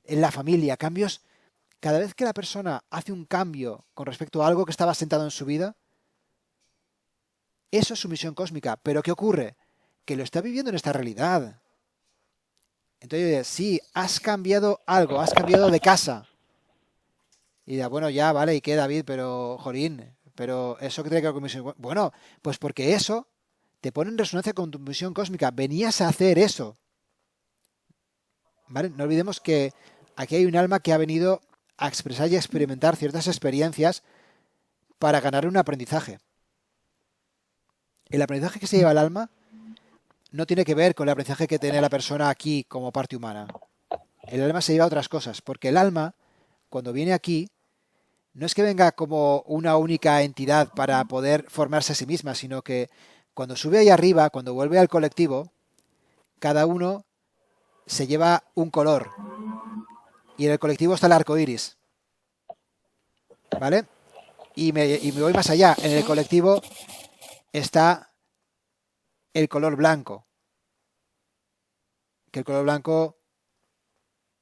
la familia, cambios. Cada vez que la persona hace un cambio con respecto a algo que estaba sentado en su vida, eso es su misión cósmica. Pero ¿qué ocurre? Que lo está viviendo en esta realidad. Entonces yo diría, sí, has cambiado algo, has cambiado de casa. Y dirá, bueno, ya, vale, ¿y qué, David? Pero, jolín, pero eso que tiene que ver con misión. Bueno, pues porque eso te pone en resonancia con tu misión cósmica. Venías a hacer eso. ¿Vale? No olvidemos que aquí hay un alma que ha venido a expresar y a experimentar ciertas experiencias para ganar un aprendizaje. El aprendizaje que se lleva el alma no tiene que ver con el aprendizaje que tiene la persona aquí como parte humana. El alma se lleva otras cosas, porque el alma, cuando viene aquí, no es que venga como una única entidad para poder formarse a sí misma, sino que cuando sube ahí arriba, cuando vuelve al colectivo, cada uno se lleva un color. Y en el colectivo está el arco iris. ¿Vale? Y me voy más allá. En el colectivo está el color blanco. Que el color blanco,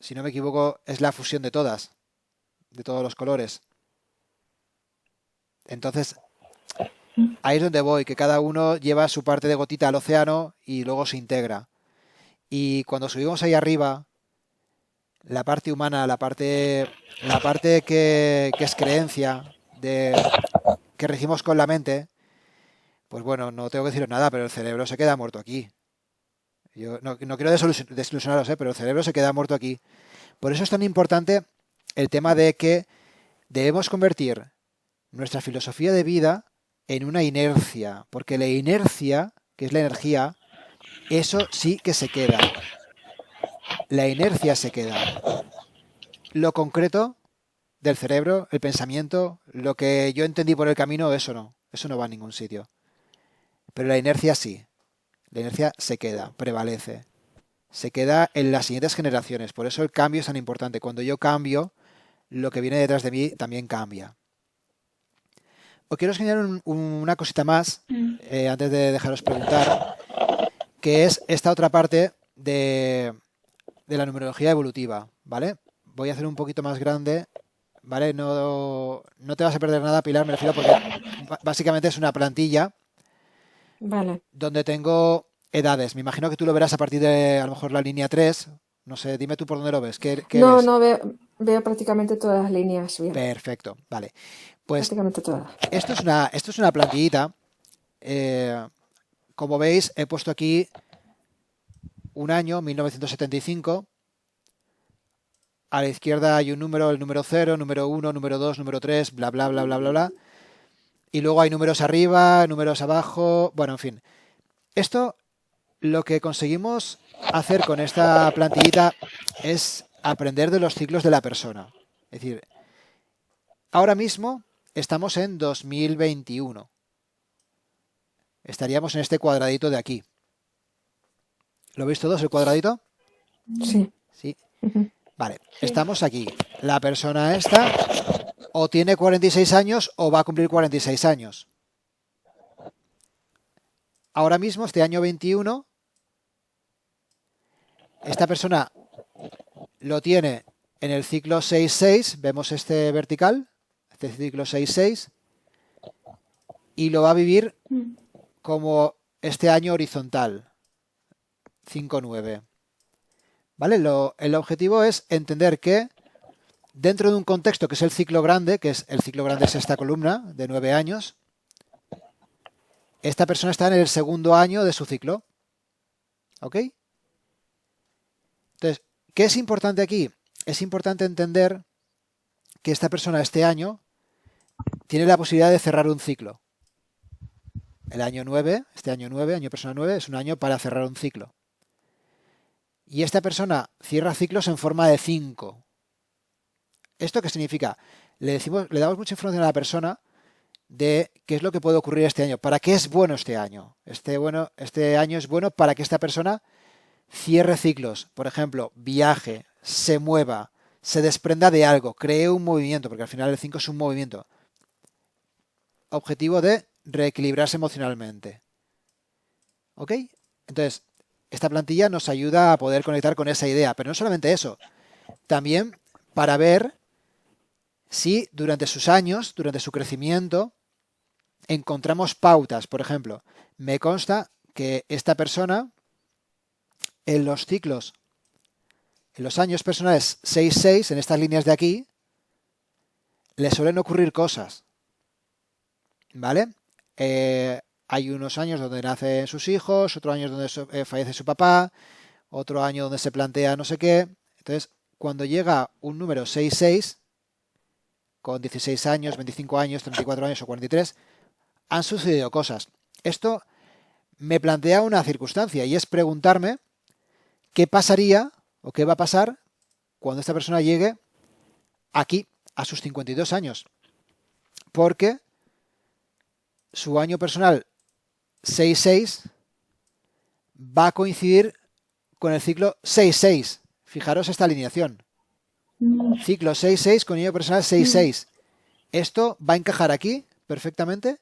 si no me equivoco, es la fusión de todos los colores. Entonces, ahí es donde voy, que cada uno lleva su parte de gotita al océano y luego se integra. Y cuando subimos ahí arriba, la parte humana, la parte que es creencia, que regimos con la mente, pues bueno, no tengo que deciros nada, pero el cerebro se queda muerto aquí. Yo no quiero desilusionaros, pero el cerebro se queda muerto aquí. Por eso es tan importante el tema de que debemos convertir nuestra filosofía de vida en una inercia, porque la inercia, que es la energía, eso sí que se queda. La inercia se queda. Lo concreto del cerebro, el pensamiento, lo que yo entendí por el camino, eso no va a ningún sitio. Pero la inercia sí. La inercia se queda, prevalece. Se queda en las siguientes generaciones. Por eso el cambio es tan importante. Cuando yo cambio, lo que viene detrás de mí también cambia. Os quiero enseñar una cosita más, antes de dejaros preguntar, que es esta otra parte de la numerología evolutiva, ¿vale? Voy a hacer un poquito más grande, ¿vale? No te vas a perder nada, Pilar, me refiero, porque básicamente es una plantilla. Vale. Donde tengo edades. Me imagino que tú lo verás a partir de, a lo mejor, la línea 3. No sé, dime tú por dónde lo ves. ¿Qué No, ves? no, veo prácticamente todas las líneas bien. Perfecto, vale. Pues Prácticamente todas. esto es una plantillita. Como veis, he puesto aquí un año, 1975. A la izquierda hay un número, el número 0, número 1, número 2, número 3, bla, bla, bla, bla, bla, bla. Y luego hay números arriba, números abajo. Bueno, en fin. Esto, lo que conseguimos hacer con esta plantillita es aprender de los ciclos de la persona. Es decir, ahora mismo estamos en 2021. Estaríamos en este cuadradito de aquí. ¿Lo veis todos, el cuadradito? Sí. Sí. Vale, estamos aquí. La persona esta o tiene 46 años o va a cumplir 46 años. Ahora mismo, este año 21, esta persona lo tiene en el ciclo 6-6, vemos este vertical, este ciclo 6-6, y lo va a vivir como este año horizontal, 5-9. ¿Vale? El objetivo es entender que dentro de un contexto que es el ciclo grande, que es el ciclo grande es esta columna de 9 años, esta persona está en el segundo año de su ciclo. ¿Ok? Entonces, ¿qué es importante aquí? Es importante entender que esta persona este año tiene la posibilidad de cerrar un ciclo. El año 9, este año 9, año persona 9, es un año para cerrar un ciclo. Y esta persona cierra ciclos en forma de 5. ¿Esto qué significa? Le damos mucha información a la persona de qué es lo que puede ocurrir este año. ¿Para qué es bueno este año? Este año es bueno para que esta persona cierre ciclos. Por ejemplo, viaje, se mueva, se desprenda de algo, cree un movimiento, porque al final el 5 es un movimiento. Objetivo de reequilibrarse emocionalmente. ¿Ok? Entonces, esta plantilla nos ayuda a poder conectar con esa idea. Pero no solamente eso. También para ver si durante sus años, durante su crecimiento, encontramos pautas. Por ejemplo, me consta que esta persona en los ciclos, en los años personales 6-6, en estas líneas de aquí, le suelen ocurrir cosas. ¿Vale? Hay unos años donde nacen sus hijos, otros años donde fallece su papá, otro año donde se plantea no sé qué. Entonces, cuando llega un número 6-6, con 16 años, 25 años, 34 años o 43, han sucedido cosas. Esto me plantea una circunstancia y es preguntarme qué pasaría o qué va a pasar cuando esta persona llegue aquí a sus 52 años. Porque su año personal 6-6 va a coincidir con el ciclo 6-6. Fijaros esta alineación. Ciclo 6-6 con año personal 6-6. Esto va a encajar aquí perfectamente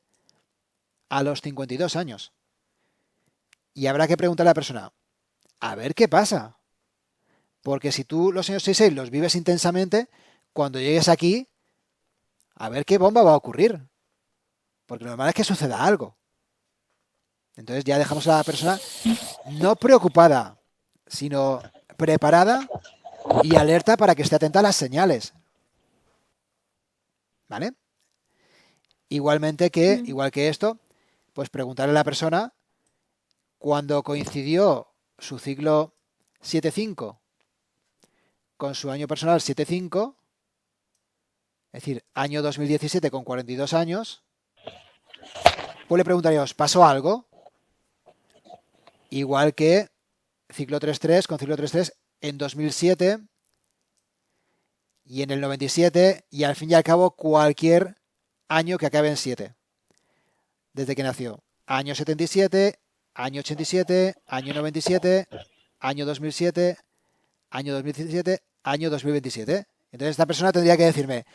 a los 52 años. Y habrá que preguntarle a la persona, a ver qué pasa. Porque si tú los años 6-6 los vives intensamente, cuando llegues aquí, a ver qué bomba va a ocurrir. Porque lo normal es que suceda algo. Entonces ya dejamos a la persona no preocupada, sino preparada y alerta para que esté atenta a las señales. ¿Vale? Igual que esto, pues preguntarle a la persona cuando coincidió su ciclo 7-5 con su año personal 7-5, es decir, año 2017 con 42 años, pues le preguntaríamos, ¿pasó algo? Igual que ciclo 3-3 con ciclo 3-3 en 2007 y en el 97 y al fin y al cabo cualquier año que acabe en 7. Desde que nació. Año 77, año 87, año 97, año 2007, año 2017, año 2027. Entonces esta persona tendría que decirme,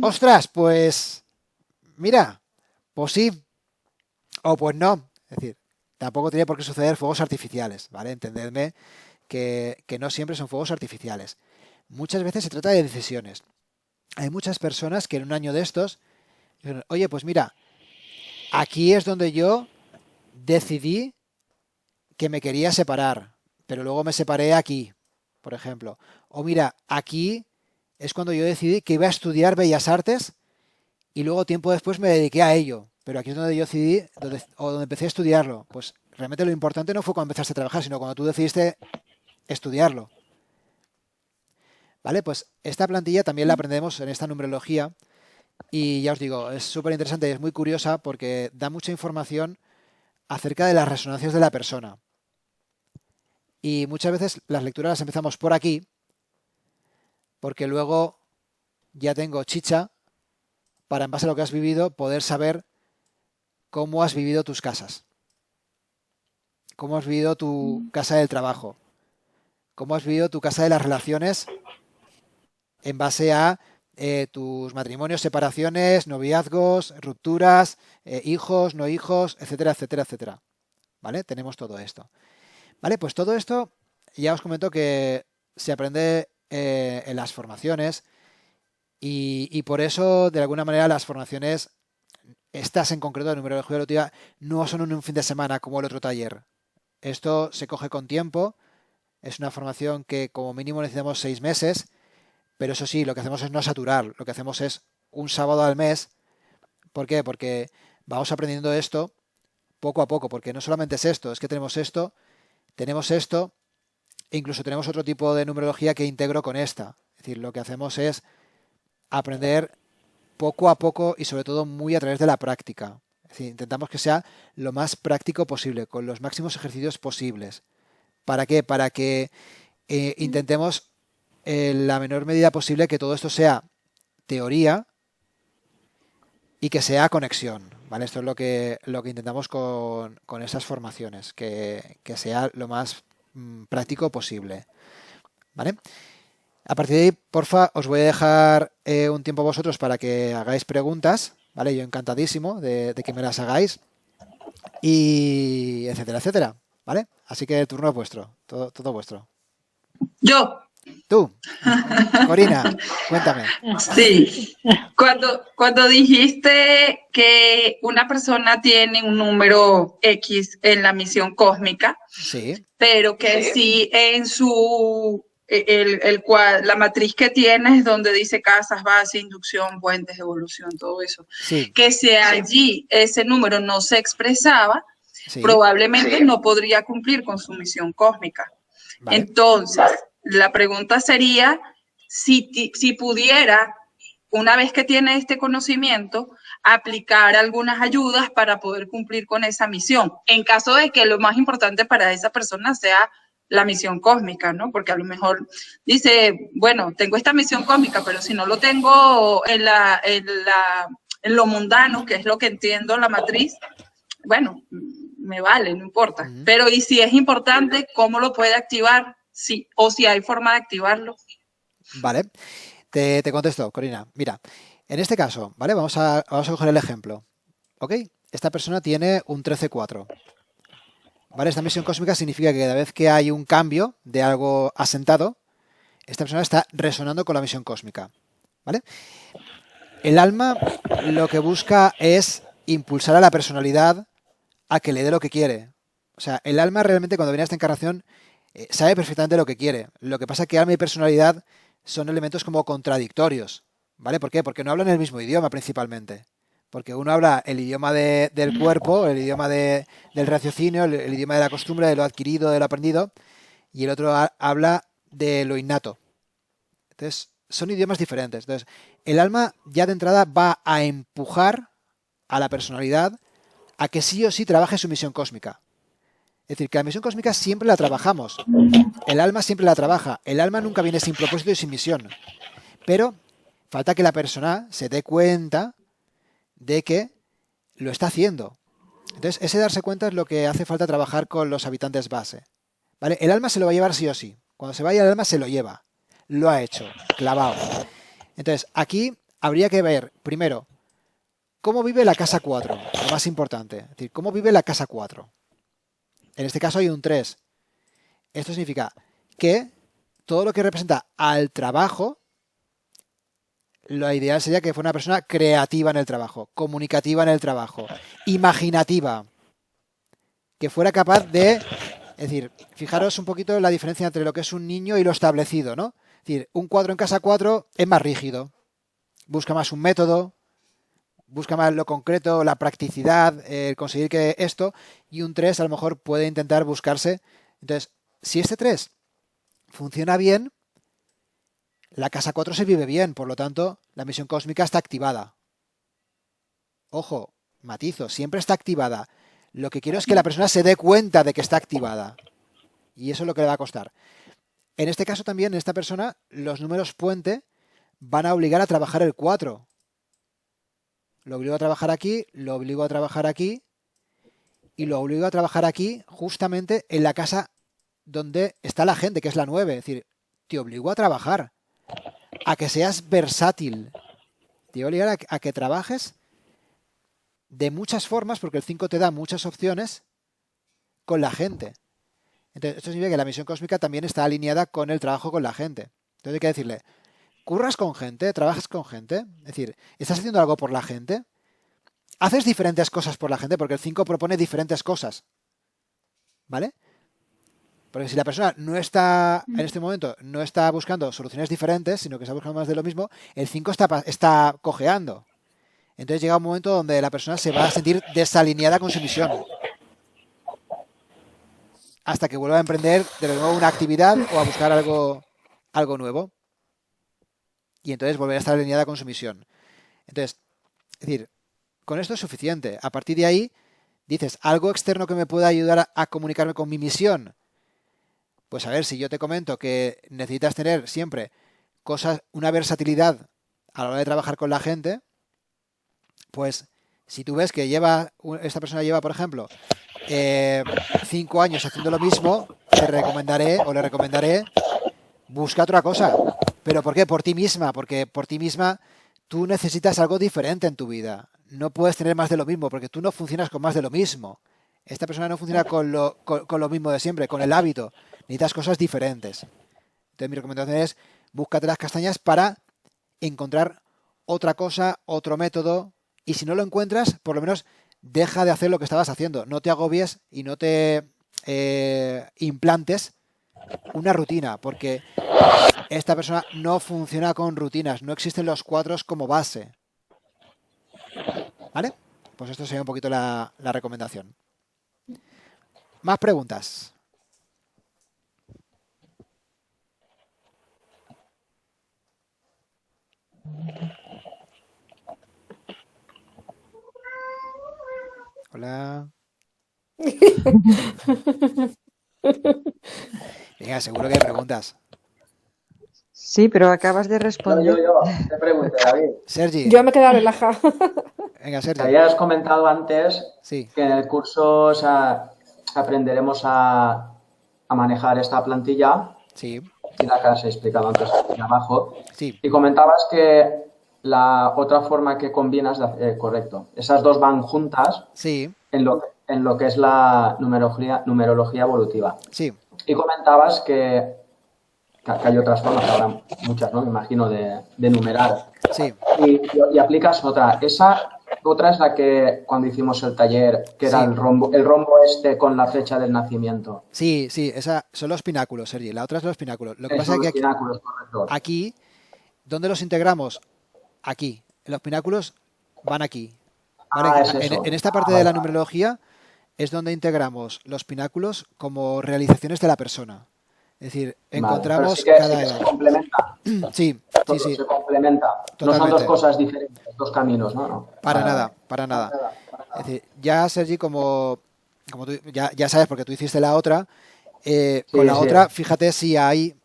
ostras, pues mira, pues sí, o pues no. Es decir, tampoco tiene por qué suceder fuegos artificiales, ¿vale? Entendedme que no siempre son fuegos artificiales. Muchas veces se trata de decisiones. Hay muchas personas que en un año de estos dicen, oye, pues mira, aquí es donde yo decidí que me quería separar, pero luego me separé aquí, por ejemplo. O mira, aquí es cuando yo decidí que iba a estudiar Bellas Artes y luego tiempo después me dediqué a ello. Pero aquí es donde yo decidí, donde empecé a estudiarlo. Pues realmente lo importante no fue cuando empezaste a trabajar, sino cuando tú decidiste estudiarlo. ¿Vale? Pues esta plantilla también la aprendemos en esta numerología y ya os digo, es súper interesante y es muy curiosa porque da mucha información acerca de las resonancias de la persona. Y muchas veces las lecturas las empezamos por aquí porque luego ya tengo chicha para, en base a lo que has vivido, poder saber cómo has vivido tus casas, cómo has vivido tu casa del trabajo, cómo has vivido tu casa de las relaciones en base a tus matrimonios, separaciones, noviazgos, rupturas, hijos, no hijos, etcétera, etcétera, etcétera. ¿Vale? Tenemos todo esto. Vale, pues todo esto ya os comento que se aprende en las formaciones y por eso, de alguna manera, las formaciones, estas en concreto de numerología evolutiva, no son en un fin de semana como el otro taller. Esto se coge con tiempo, es una formación que como mínimo necesitamos 6 meses, Pero eso sí, lo que hacemos es no saturar. Lo que hacemos es un sábado al mes. ¿Por qué? Porque vamos aprendiendo esto poco a poco. Porque no solamente es esto, es que tenemos esto, e incluso tenemos otro tipo de numerología que integro con esta. Es decir, lo que hacemos es aprender poco a poco y sobre todo muy a través de la práctica. Es decir, intentamos que sea lo más práctico posible, con los máximos ejercicios posibles. ¿Para qué? Para que intentemos en la menor medida posible que todo esto sea teoría y que sea conexión. ¿Vale? Esto es lo que intentamos con estas formaciones, que sea lo más práctico posible. ¿Vale? A partir de ahí, porfa, os voy a dejar un tiempo a vosotros para que hagáis preguntas, ¿vale? Yo encantadísimo de que me las hagáis y etcétera, etcétera, ¿vale? Así que el turno es vuestro, todo vuestro. Yo, Tú, Corina, cuéntame. sí. Cuando dijiste que una persona tiene un número X en la misión cósmica, Sí, pero que sí en su la matriz que tienes donde dice casas, base, inducción, puentes, evolución, todo eso, sí, que si allí ese número no se expresaba, sí, probablemente no podría cumplir con su misión cósmica. vale. Entonces, la pregunta sería si pudiera, una vez que tiene este conocimiento, aplicar algunas ayudas para poder cumplir con esa misión, en caso de que lo más importante para esa persona sea la misión cósmica, ¿no? Porque a lo mejor dice, bueno, tengo esta misión cósmica, pero si no lo tengo en lo mundano, que es lo que entiendo la matriz, bueno, me vale, no importa. Pero y si es importante, ¿cómo lo puede activar? Sí, o si hay forma de activarlo. Vale, te contesto, Corina. Mira, en este caso, ¿vale? Vamos a coger el ejemplo. ¿Ok? Esta persona tiene un 13-4. ¿Vale? Esta misión cósmica significa que cada vez que hay un cambio de algo asentado, esta persona está resonando con la misión cósmica. ¿Vale? El alma lo que busca es impulsar a la personalidad a que le dé lo que quiere. O sea, el alma realmente cuando viene a esta encarnación sabe perfectamente lo que quiere. Lo que pasa es que alma y personalidad son elementos como contradictorios. ¿Vale? ¿Por qué? Porque no hablan el mismo idioma principalmente. Porque uno habla el idioma del cuerpo, el idioma del raciocinio, el idioma de la costumbre, de lo adquirido, de lo aprendido, y el otro habla de lo innato. Entonces, son idiomas diferentes. Entonces, el alma ya de entrada va a empujar a la personalidad a que sí o sí trabaje su misión cósmica. Es decir, que la misión cósmica siempre la trabajamos. El alma siempre la trabaja. El alma nunca viene sin propósito y sin misión. Pero falta que la persona se dé cuenta de que lo está haciendo. Entonces, ese darse cuenta es lo que hace falta trabajar con los habitantes base. ¿Vale? El alma se lo va a llevar sí o sí. Cuando se vaya el alma se lo lleva. Lo ha hecho, clavado. Entonces, aquí habría que ver, primero, cómo vive la casa 4, lo más importante. Es decir, cómo vive la casa 4. En este caso hay un 3. Esto significa que todo lo que representa al trabajo, lo ideal sería que fuera una persona creativa en el trabajo, comunicativa en el trabajo, imaginativa, que fuera capaz de... Es decir, fijaros un poquito la diferencia entre lo que es un niño y lo establecido, ¿no? Es decir, un 4 en casa 4 es más rígido, busca más un método, busca más lo concreto, la practicidad, conseguir que esto, y un 3 a lo mejor puede intentar buscarse. Entonces, si este 3 funciona bien, la casa 4 se vive bien, por lo tanto, la misión cósmica está activada. Ojo, matizo, siempre está activada. Lo que quiero es que la persona se dé cuenta de que está activada. Y eso es lo que le va a costar. En este caso también, en esta persona, los números puente van a obligar a trabajar el 4. Lo obligo a trabajar aquí, lo obligo a trabajar aquí y lo obligo a trabajar aquí justamente en la casa donde está la gente, que es la 9. Es decir, te obligo a trabajar, a que seas versátil. Te voy a obligar a que trabajes de muchas formas, porque el 5 te da muchas opciones con la gente. Entonces, esto significa que la misión cósmica también está alineada con el trabajo con la gente. Entonces hay que decirle, ¿curras con gente? ¿Trabajas con gente? Es decir, ¿estás haciendo algo por la gente? ¿Haces diferentes cosas por la gente? Porque el 5 propone diferentes cosas. ¿Vale? Porque si la persona no está, en este momento, no está buscando soluciones diferentes, sino que está buscando más de lo mismo, el 5 está cojeando. Entonces llega un momento donde la persona se va a sentir desalineada con su misión. Hasta que vuelva a emprender de nuevo una actividad o a buscar algo nuevo. Y entonces volver a estar alineada con su misión. Entonces, es decir, con esto es suficiente. A partir de ahí, dices, algo externo que me pueda ayudar a comunicarme con mi misión. Pues a ver, si yo te comento que necesitas tener siempre una versatilidad a la hora de trabajar con la gente, pues si tú ves que esta persona lleva, por ejemplo, 5 años haciendo lo mismo, le recomendaré, busca otra cosa. ¿Pero por qué? Por ti misma, porque por ti misma tú necesitas algo diferente en tu vida. No puedes tener más de lo mismo, porque tú no funcionas con más de lo mismo. Esta persona no funciona con lo mismo de siempre, con el hábito. Necesitas cosas diferentes. Entonces mi recomendación es, búscate las castañas para encontrar otra cosa, otro método, y si no lo encuentras, por lo menos deja de hacer lo que estabas haciendo. No te agobies y no te implantes una rutina, porque esta persona no funciona con rutinas, no existen los cuadros como base. ¿Vale? Pues esto sería un poquito la recomendación. Más preguntas. Hola. Venga, seguro que hay preguntas. Sí, pero acabas de responder. Yo, te pregunté, David. Sergi. Yo me he quedado relajada. Venga, Sergi. Te habías comentado antes Sí. que en el curso aprenderemos a manejar esta plantilla. Sí. Y la que has explicado antes aquí abajo. Sí. Y comentabas que la otra forma que combinas, correcto, esas dos van juntas Sí. en lo que es la numerología evolutiva. Sí. Y comentabas que hay otras formas, habrá muchas, ¿no? Me imagino, de numerar. Sí. Y aplicas otra. Esa otra es la que cuando hicimos el taller, que era Sí. el rombo este con la fecha del nacimiento. Sí, esa son los pináculos, Sergi. La otra es los pináculos. Lo que Son pasa es los que pináculos, correcto. aquí, ¿dónde los integramos? Aquí. Los pináculos van aquí. ¿Vale? Es eso. En esta parte de la numerología es donde integramos los pináculos como realizaciones de la persona. Es decir, encontramos pero cada sí que edad. se complementa. Sí, Todo sí. se complementa. No son Totalmente. dos cosas diferentes, dos caminos, ¿no? Para nada. Es decir, ya, Sergi, como tú ya sabes, porque tú hiciste la otra, con la otra, fíjate si hay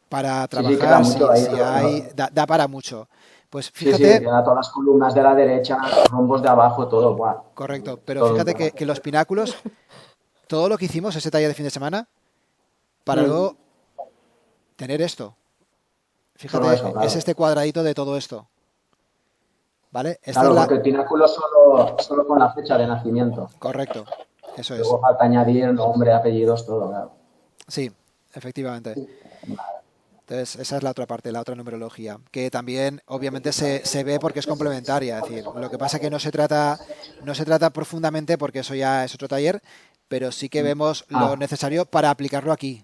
para trabajar, queda mucho ahí, si hay, da para mucho. Pues Sí, fíjate, queda todas las columnas de la derecha, los rombos de abajo, todo. Buah. correcto, pero Todo fíjate igual. que los pináculos, todo lo que hicimos, ese taller de fin de semana, para luego tener esto. Fíjate, Todo eso, claro. es este cuadradito de todo esto. ¿Vale? Esta Claro, es la... porque el pináculo solo con la fecha de nacimiento. Correcto, eso es. Luego falta añadir nombre, apellidos, todo, claro. Sí, efectivamente. Entonces, esa es la otra parte, la otra numerología, que también obviamente se ve porque es complementaria. Es decir, lo que pasa que no se trata profundamente porque eso ya es otro taller, pero sí que vemos lo necesario para aplicarlo aquí.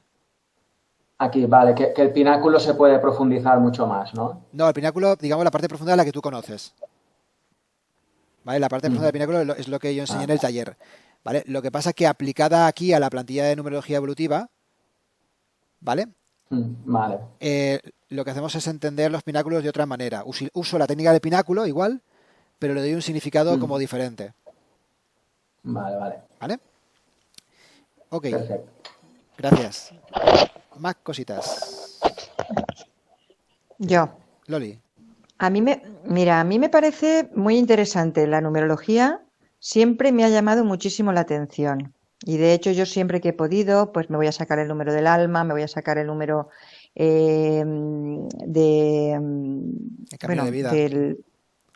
Aquí, vale, que el pináculo se puede profundizar mucho más, ¿no? No, el pináculo, digamos, la parte profunda es la que tú conoces. ¿Vale? La parte profunda del pináculo es lo que yo enseñé en el taller. ¿Vale? Lo que pasa es que aplicada aquí a la plantilla de numerología evolutiva, ¿vale? Vale. Lo que hacemos es entender los pináculos de otra manera. Uso la técnica del pináculo igual, pero le doy un significado como diferente. Vale. ¿Vale? Ok. Perfecto. Gracias. Más cositas. Yo. Loli. A mí me parece muy interesante la numerología. Siempre me ha llamado muchísimo la atención. Y de hecho yo siempre que he podido, pues me voy a sacar el número del alma, me voy a sacar el número El camino de vida. Sí,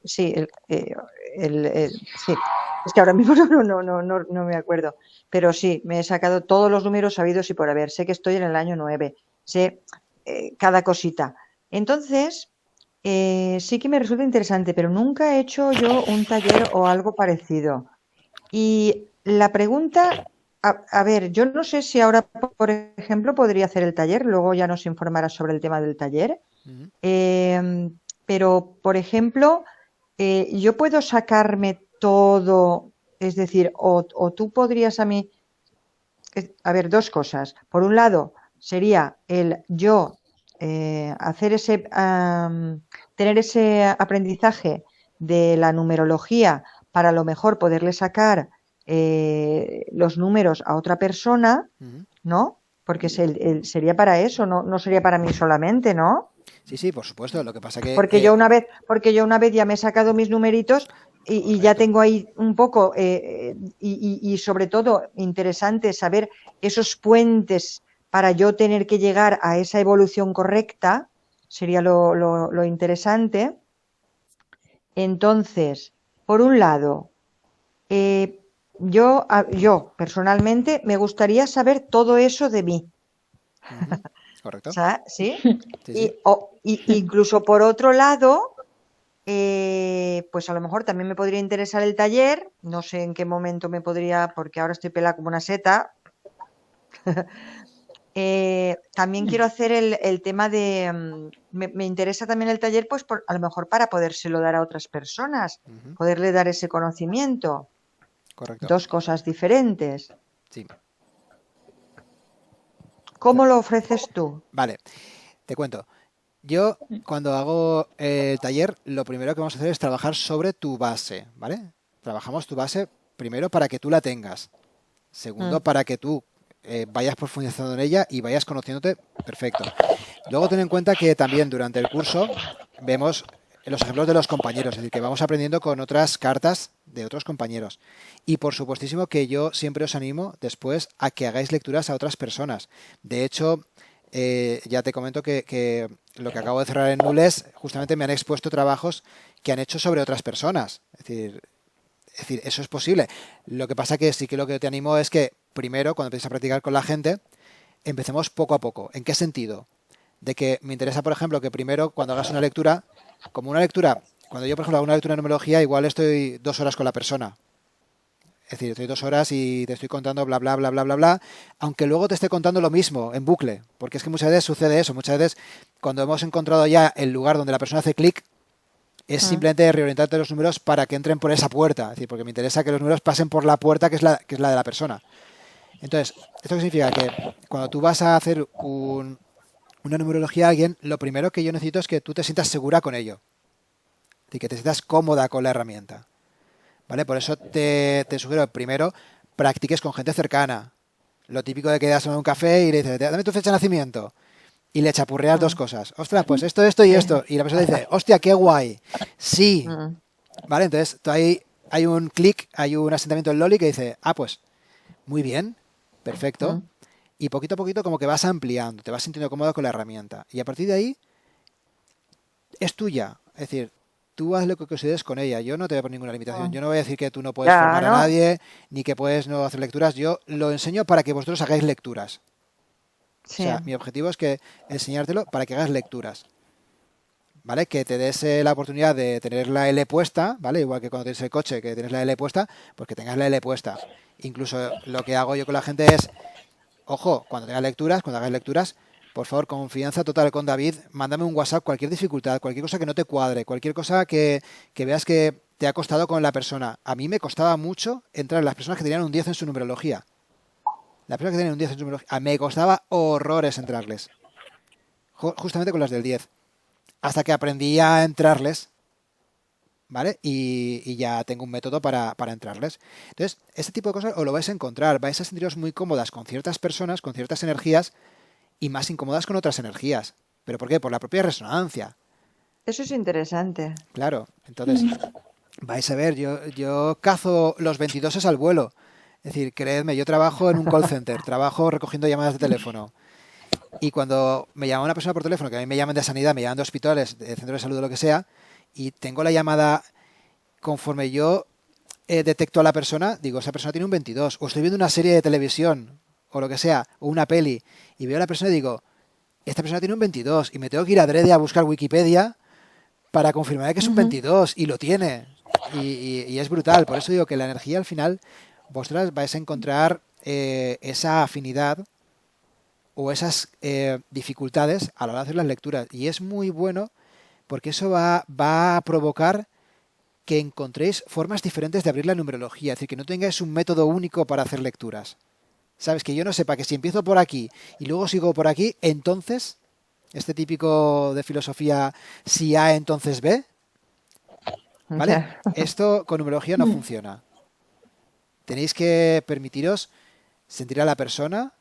sí. Es que ahora mismo no me acuerdo. Pero sí, me he sacado todos los números sabidos y por haber. Sé que estoy en el año 9. Sé cada cosita. Entonces, sí que me resulta interesante, pero nunca he hecho yo un taller o algo parecido. Y la pregunta a ver, yo no sé si ahora, por ejemplo, podría hacer el taller, luego ya nos informarás sobre el tema del taller. Ujú. Pero, por ejemplo, yo puedo sacarme todo, es decir, o tú podrías a mí, a ver, dos cosas. Por un lado, sería el yo hacer tener ese aprendizaje de la numerología para a lo mejor poderle sacar los números a otra persona, Ujú. ¿no? Porque sería para eso, no sería para mí solamente, ¿no? Sí, por supuesto. Lo que pasa Porque yo una vez ya me he sacado mis numeritos y ya correcto. tengo ahí un poco, y sobre todo interesante saber esos puentes para yo tener que llegar a esa evolución correcta, sería lo interesante. Entonces, por un lado, yo personalmente me gustaría saber todo eso de mí. Ujú. Correcto. ¿Sí? Sí. Y incluso por otro lado, pues a lo mejor también me podría interesar el taller, no sé en qué momento me podría, porque ahora estoy pelada como una seta. También quiero hacer el tema de, me interesa también el taller, pues a lo mejor para podérselo dar a otras personas, Ujú. poderle dar ese conocimiento, Correcto. dos cosas diferentes. Sí. ¿Cómo lo ofreces tú? Vale, te cuento. Yo, cuando hago el taller, lo primero que vamos a hacer es trabajar sobre tu base, ¿vale? Trabajamos tu base primero para que tú la tengas. Segundo, Mm, para que tú vayas profundizando en ella y vayas conociéndote perfecto. Luego ten en cuenta que también durante el curso vemos los ejemplos de los compañeros, es decir, que vamos aprendiendo con otras cartas de otros compañeros. Y por supuestísimo que yo siempre os animo después a que hagáis lecturas a otras personas. De hecho, ya te comento que lo que acabo de cerrar en Nules, justamente me han expuesto trabajos que han hecho sobre otras personas. Es decir, eso es posible. Lo que pasa que sí que lo que te animo es que primero, cuando empieces a practicar con la gente, empecemos poco a poco. ¿En qué sentido? De que me interesa, por ejemplo, que primero, cuando hagas una lectura, como una lectura, cuando yo, por ejemplo, hago una lectura de numerología, igual estoy 2 horas con la persona. Es decir, estoy 2 horas y te estoy contando bla, bla, bla, bla, bla, bla, aunque luego te esté contando lo mismo en bucle, porque es que muchas veces sucede eso. Muchas veces, cuando hemos encontrado ya el lugar donde la persona hace clic, es mm, simplemente reorientarte los números para que entren por esa puerta. Es decir, porque me interesa que los números pasen por la puerta que es la de la persona. Entonces, ¿esto qué significa? Que cuando tú vas a hacer una numerología a alguien, lo primero que yo necesito es que tú te sientas segura con ello. Es decir, que te sientas cómoda con la herramienta. ¿Vale? Por eso te sugiero primero practiques con gente cercana. Lo típico de que das un café y le dices, dame tu fecha de nacimiento. Y le chapurreas dos mm, cosas. Ostras, pues esto y sí, esto. Y la persona dice, hostia, qué guay. Sí. mm, ¿Vale? Entonces, tú ahí hay un clic, hay un asentamiento en Loli que dice, pues, muy bien, perfecto. mm. Y poquito a poquito como que vas ampliando, te vas sintiendo cómodo con la herramienta. Y a partir de ahí es tuya. Es decir, tú haz lo que consideres con ella. Yo no te voy a poner ninguna limitación. Yo no voy a decir que tú no puedes formar a Claro, nadie, ni que puedes no hacer lecturas. Yo lo enseño para que vosotros hagáis lecturas. O sí. sea, mi objetivo es que enseñártelo para que hagas lecturas. ¿Vale? Que te des la oportunidad de tener la L puesta, ¿vale? Igual que cuando tienes el coche, que tienes la L puesta, pues que tengas la L puesta. Incluso lo que hago yo con la gente es, ojo, cuando tengas lecturas, cuando hagas lecturas, por favor, confianza total con David, mándame un WhatsApp, cualquier dificultad, cualquier cosa que no te cuadre, cualquier cosa que veas que te ha costado con la persona. A mí me costaba mucho entrar en las personas que tenían un 10 en su numerología. Las personas que tenían un 10 en su numerología, me costaba horrores entrarles. Justamente con las del 10. Hasta que aprendí a entrarles, ¿vale? Y ya tengo un método para entrarles. Entonces, este tipo de cosas os lo vais a encontrar. Vais a sentiros muy cómodas con ciertas personas, con ciertas energías, y más incómodas con otras energías. ¿Pero por qué? Por la propia resonancia. Eso es interesante. Claro. Entonces, vais a ver, yo cazo los 22 al vuelo. Es decir, creedme, yo trabajo en un call center, trabajo recogiendo llamadas de teléfono. Y cuando me llama una persona por teléfono, que a mí me llaman de sanidad, me llaman de hospitales, de centro de salud, lo que sea, y tengo la llamada, conforme yo detecto a la persona, digo, esa persona tiene un 22, o estoy viendo una serie de televisión, o lo que sea, o una peli, y veo a la persona y digo, esta persona tiene un 22, y me tengo que ir adrede a buscar Wikipedia para confirmar que es un Ujú. 22, y lo tiene. Y es brutal. Por eso digo que la energía al final, vosotras vais a encontrar esa afinidad o esas dificultades a la hora de hacer las lecturas. Y es muy bueno porque eso va a provocar que encontréis formas diferentes de abrir la numerología. Es decir, que no tengáis un método único para hacer lecturas. ¿Sabes? Que yo no sepa que si empiezo por aquí y luego sigo por aquí, entonces, este típico de filosofía, si A, entonces B, ¿vale? Esto con numerología no funciona. Tenéis que permitiros sentir a la persona,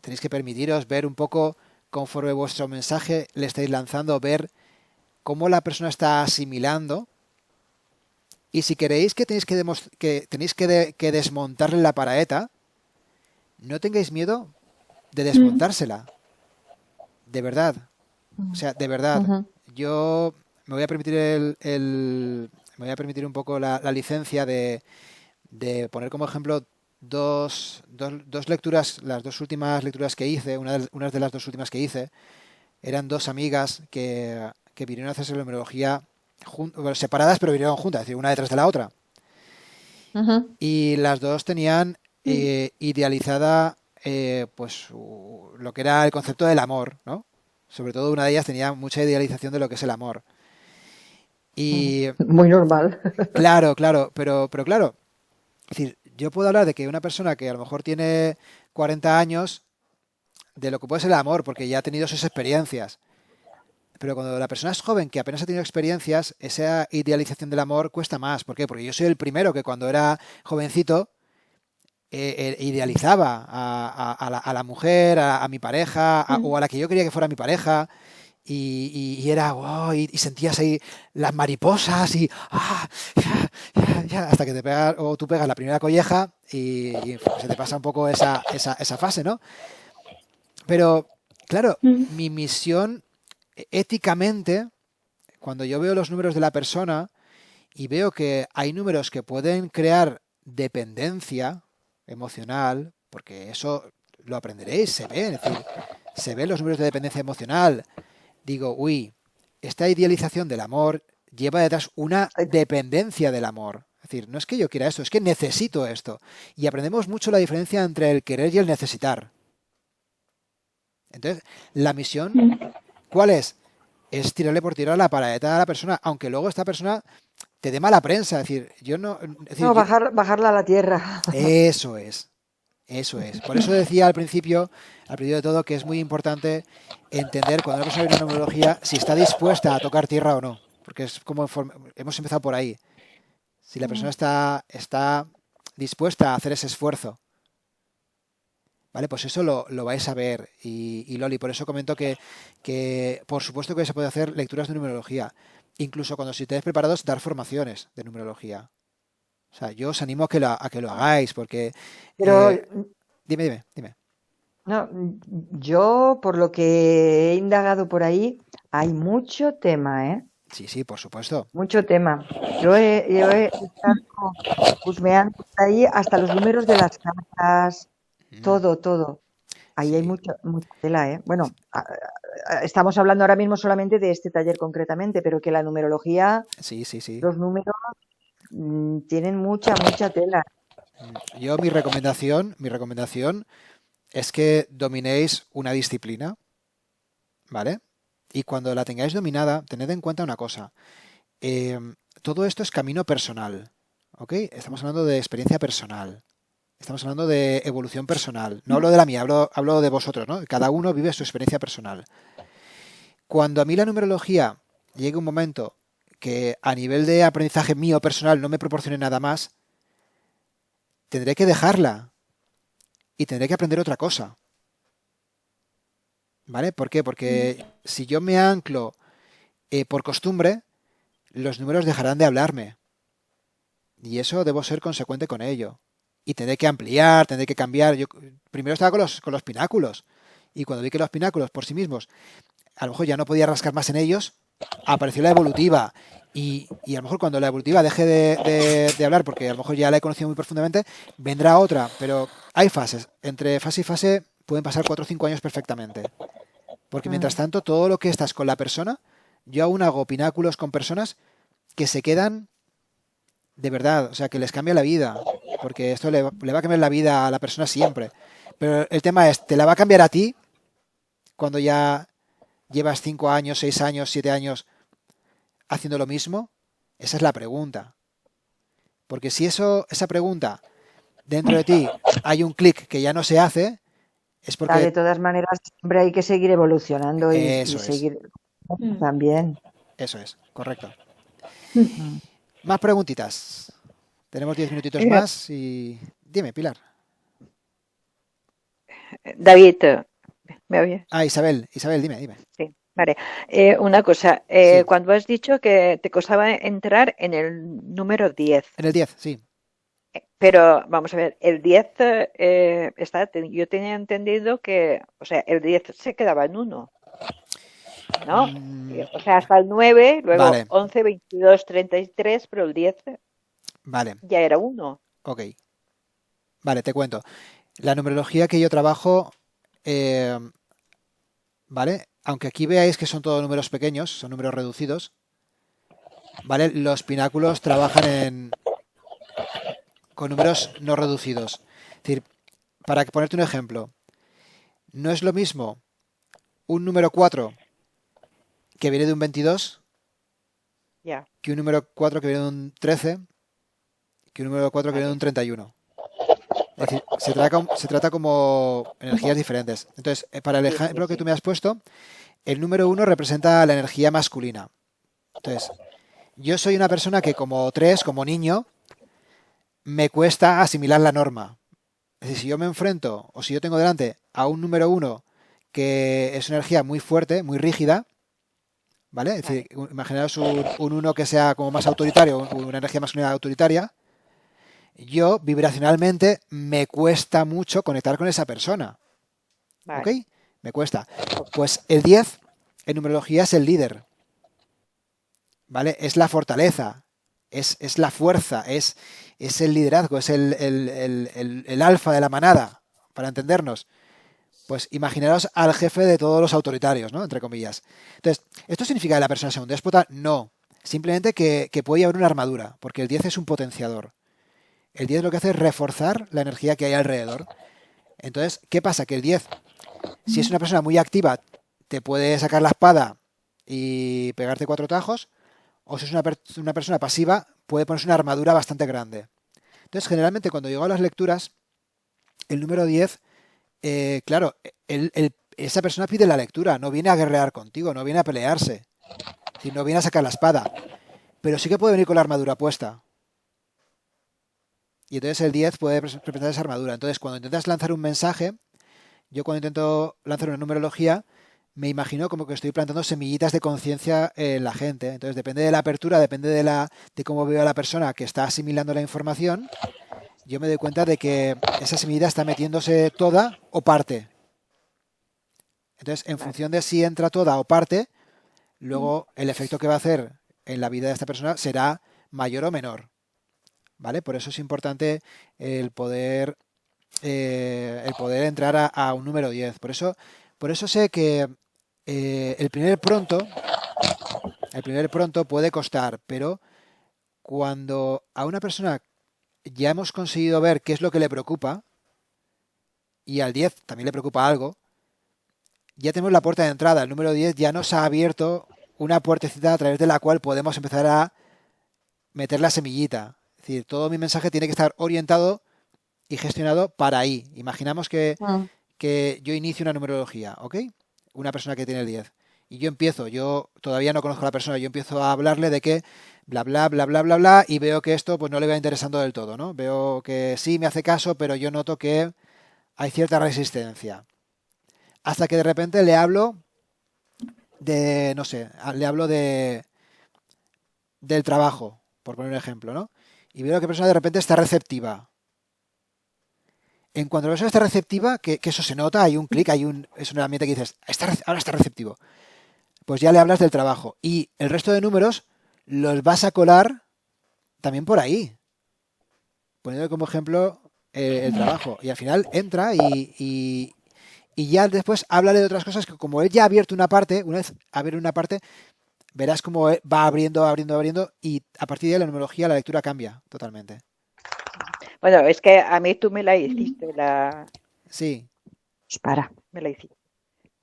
tenéis que permitiros ver un poco conforme vuestro mensaje le estáis lanzando, ver cómo la persona está asimilando. Y si queréis que tenéis que desmontarle la paraeta, no tengáis miedo de desmontársela. De verdad. O sea, de verdad. Yo me voy a permitir me voy a permitir un poco la licencia de poner como ejemplo dos lecturas, las dos últimas lecturas que hice, una de las dos últimas que hice, eran dos amigas que vinieron a hacerse la numerología separadas, pero vinieron juntas, es decir, una detrás de la otra. Y las dos tenían idealizada pues lo que era el concepto del amor, ¿no? Sobre todo una de ellas tenía mucha idealización de lo que es el amor. Y muy normal. Claro, pero claro, es decir, yo puedo hablar de que una persona que a lo mejor tiene 40 años, de lo que puede ser el amor, porque ya ha tenido sus experiencias. Pero cuando la persona es joven, que apenas ha tenido experiencias, esa idealización del amor cuesta más. ¿Por qué? Porque yo soy el primero que cuando era jovencito idealizaba a la mujer, a mi pareja, o a la que yo quería que fuera mi pareja, y era wow, y sentías ahí las mariposas y hasta que te pegas o tú pegas la primera colleja y se te pasa un poco esa fase, ¿no? Pero claro, mi misión éticamente, cuando yo veo los números de la persona y veo que hay números que pueden crear dependencia emocional, porque eso lo aprenderéis, se ve, es decir, se ven los números de dependencia emocional. Digo, uy, esta idealización del amor lleva detrás una dependencia del amor. Es decir, no es que yo quiera esto, es que necesito esto. Y aprendemos mucho la diferencia entre el querer y el necesitar. Entonces, la misión, ¿cuál es? Es tirarle por tirar la paraeta a la persona, aunque luego esta persona te dé mala prensa. Es decir, yo no... Es decir, bajarla a la tierra. Eso es. Eso es. Por eso decía al principio de todo, que es muy importante entender cuando una persona viene a una numerología si está dispuesta a tocar tierra o no. Porque es como hemos empezado por ahí. Si la persona está dispuesta a hacer ese esfuerzo. ¿Vale? Pues eso lo vais a ver. Y Loli, por eso comento que por supuesto que se puede hacer lecturas de numerología. Incluso cuando si estéis preparados, dar formaciones de numerología. O sea, yo os animo a que lo hagáis, porque... Pero... Dime. No, yo, por lo que he indagado por ahí, hay mucho tema, ¿eh? Sí, por supuesto. Mucho tema. Yo he estado husmeando ahí hasta los números de las cartas, todo. Ahí Sí. hay mucha tela, ¿eh? Bueno, estamos hablando ahora mismo solamente de este taller concretamente, pero que la numerología, Sí. los números tienen mucha tela. Yo mi recomendación es que dominéis una disciplina, ¿vale? Y cuando la tengáis dominada, tened en cuenta una cosa. Todo esto es camino personal, ¿ok? Estamos hablando de experiencia personal. Estamos hablando de evolución personal. No hablo de la mía, hablo de vosotros, ¿no? Cada uno vive su experiencia personal. Cuando a mí la numerología llegue un momento que a nivel de aprendizaje mío personal no me proporcione nada más, tendré que dejarla y tendré que aprender otra cosa. ¿Vale? ¿Por qué? Porque si yo me anclo por costumbre, los números dejarán de hablarme. Y eso debo ser consecuente con ello. Y tendré que ampliar, tendré que cambiar. Yo primero estaba con los pináculos. Y cuando vi que los pináculos por sí mismos, a lo mejor ya no podía rascar más en ellos, apareció la evolutiva. Y a lo mejor cuando la evolutiva deje de hablar, porque a lo mejor ya la he conocido muy profundamente, vendrá otra. Pero hay fases. Entre fase y fase pueden pasar 4 o 5 años perfectamente. Porque mientras tanto, todo lo que estás con la persona, yo aún hago pináculos con personas que se quedan de verdad, o sea, que les cambia la vida. porque esto le va a cambiar la vida a la persona siempre. Pero el tema es, ¿te la va a cambiar a ti cuando ya llevas 5 años, 6 años, 7 años haciendo lo mismo? Esa es la pregunta. Porque si esa pregunta dentro de ti hay un clic que ya no se hace, es porque... De todas maneras, siempre hay que seguir evolucionando y Eso es. seguir también. Eso es, correcto. Más preguntitas. Tenemos 10 minutitos más y... Dime, Pilar. David, ¿me oye? Isabel, dime. Sí, vale. Una cosa, Sí. cuando has dicho que te costaba entrar en el número 10, En el 10, sí. pero vamos a ver, el 10 yo tenía entendido que, o sea, el 10 se quedaba en 1, ¿no? O sea, hasta el 9, luego Vale. 11, 22, 33, pero el 10 Vale, ya era 1. ok. Vale, te cuento. La numerología que yo trabajo, ¿vale? Aunque aquí veáis que son todos números pequeños, son números reducidos, ¿vale? Los pináculos trabajan con números no reducidos. Es decir, para ponerte un ejemplo, no es lo mismo un número 4 que viene de un 22 Ya. que un número 4 que viene de un 13 que un número 4 que viene de un 31. Es decir, se trata como energías diferentes. Entonces, para el ejemplo que tú me has puesto, el número 1 representa la energía masculina. Entonces, yo soy una persona que como 3, como niño, me cuesta asimilar la norma. Es decir, si yo me enfrento o si yo tengo delante a un número 1 que es una energía muy fuerte, muy rígida, ¿vale? Es decir, imaginaos un 1 que sea como más autoritario, una energía masculina autoritaria. Yo, vibracionalmente, me cuesta mucho conectar con esa persona. Vale. ¿Ok? Me cuesta. Pues el 10, en numerología, es el líder. ¿Vale? Es la fortaleza, es la fuerza, es el liderazgo, es el alfa de la manada, para entendernos. Pues imaginaros al jefe de todos los autoritarios, ¿no? Entre comillas. Entonces, ¿esto significa que la persona sea un déspota? No. Simplemente que puede haber una armadura, porque el 10 es un potenciador. El 10 lo que hace es reforzar la energía que hay alrededor. Entonces, ¿qué pasa? Que el 10, si es una persona muy activa, te puede sacar la espada y pegarte 4 tajos, o si es una persona pasiva, puede ponerse una armadura bastante grande. Entonces, generalmente, cuando llego a las lecturas, el número 10, claro, esa persona pide la lectura, no viene a guerrear contigo, no viene a pelearse, no viene a sacar la espada, pero sí que puede venir con la armadura puesta. Y entonces el 10 puede representar esa armadura. Entonces, cuando intentas lanzar un mensaje, yo cuando intento lanzar una numerología, me imagino como que estoy plantando semillitas de conciencia en la gente. Entonces, depende de la apertura, depende de cómo veo a la persona que está asimilando la información, yo me doy cuenta de que esa semillita está metiéndose toda o parte. Entonces, en función de si entra toda o parte, luego el efecto que va a hacer en la vida de esta persona será mayor o menor. ¿Vale? Por eso es importante el poder entrar a un número 10. Por eso sé que el primer pronto puede costar, pero cuando a una persona ya hemos conseguido ver qué es lo que le preocupa, y al 10 también le preocupa algo, ya tenemos la puerta de entrada. El número 10 ya nos ha abierto una puertecita a través de la cual podemos empezar a meter la semillita. Es decir, todo mi mensaje tiene que estar orientado y gestionado para ahí. Imaginamos que yo inicio una numerología, ¿ok? Una persona que tiene el 10. Y yo todavía no conozco a la persona, yo empiezo a hablarle de que bla, bla, bla, bla, bla, bla, y veo que esto pues no le va interesando del todo, ¿no? Veo que sí me hace caso, pero yo noto que hay cierta resistencia. Hasta que de repente le hablo del trabajo, por poner un ejemplo, ¿no? Y veo que la persona de repente está receptiva. En cuanto la persona está receptiva, que eso se nota, hay un clic, es un ambiente que dices, ahora está receptivo. Pues ya le hablas del trabajo. Y el resto de números los vas a colar también por ahí. Poniendo como ejemplo el trabajo. Y al final entra y ya después háblale de otras cosas que como él ya ha abierto una parte, una vez abre una parte, verás cómo va abriendo y a partir de ahí la numerología, la lectura cambia totalmente. Bueno, es que a mí tú me la hiciste, Sí, Pues para. me la hiciste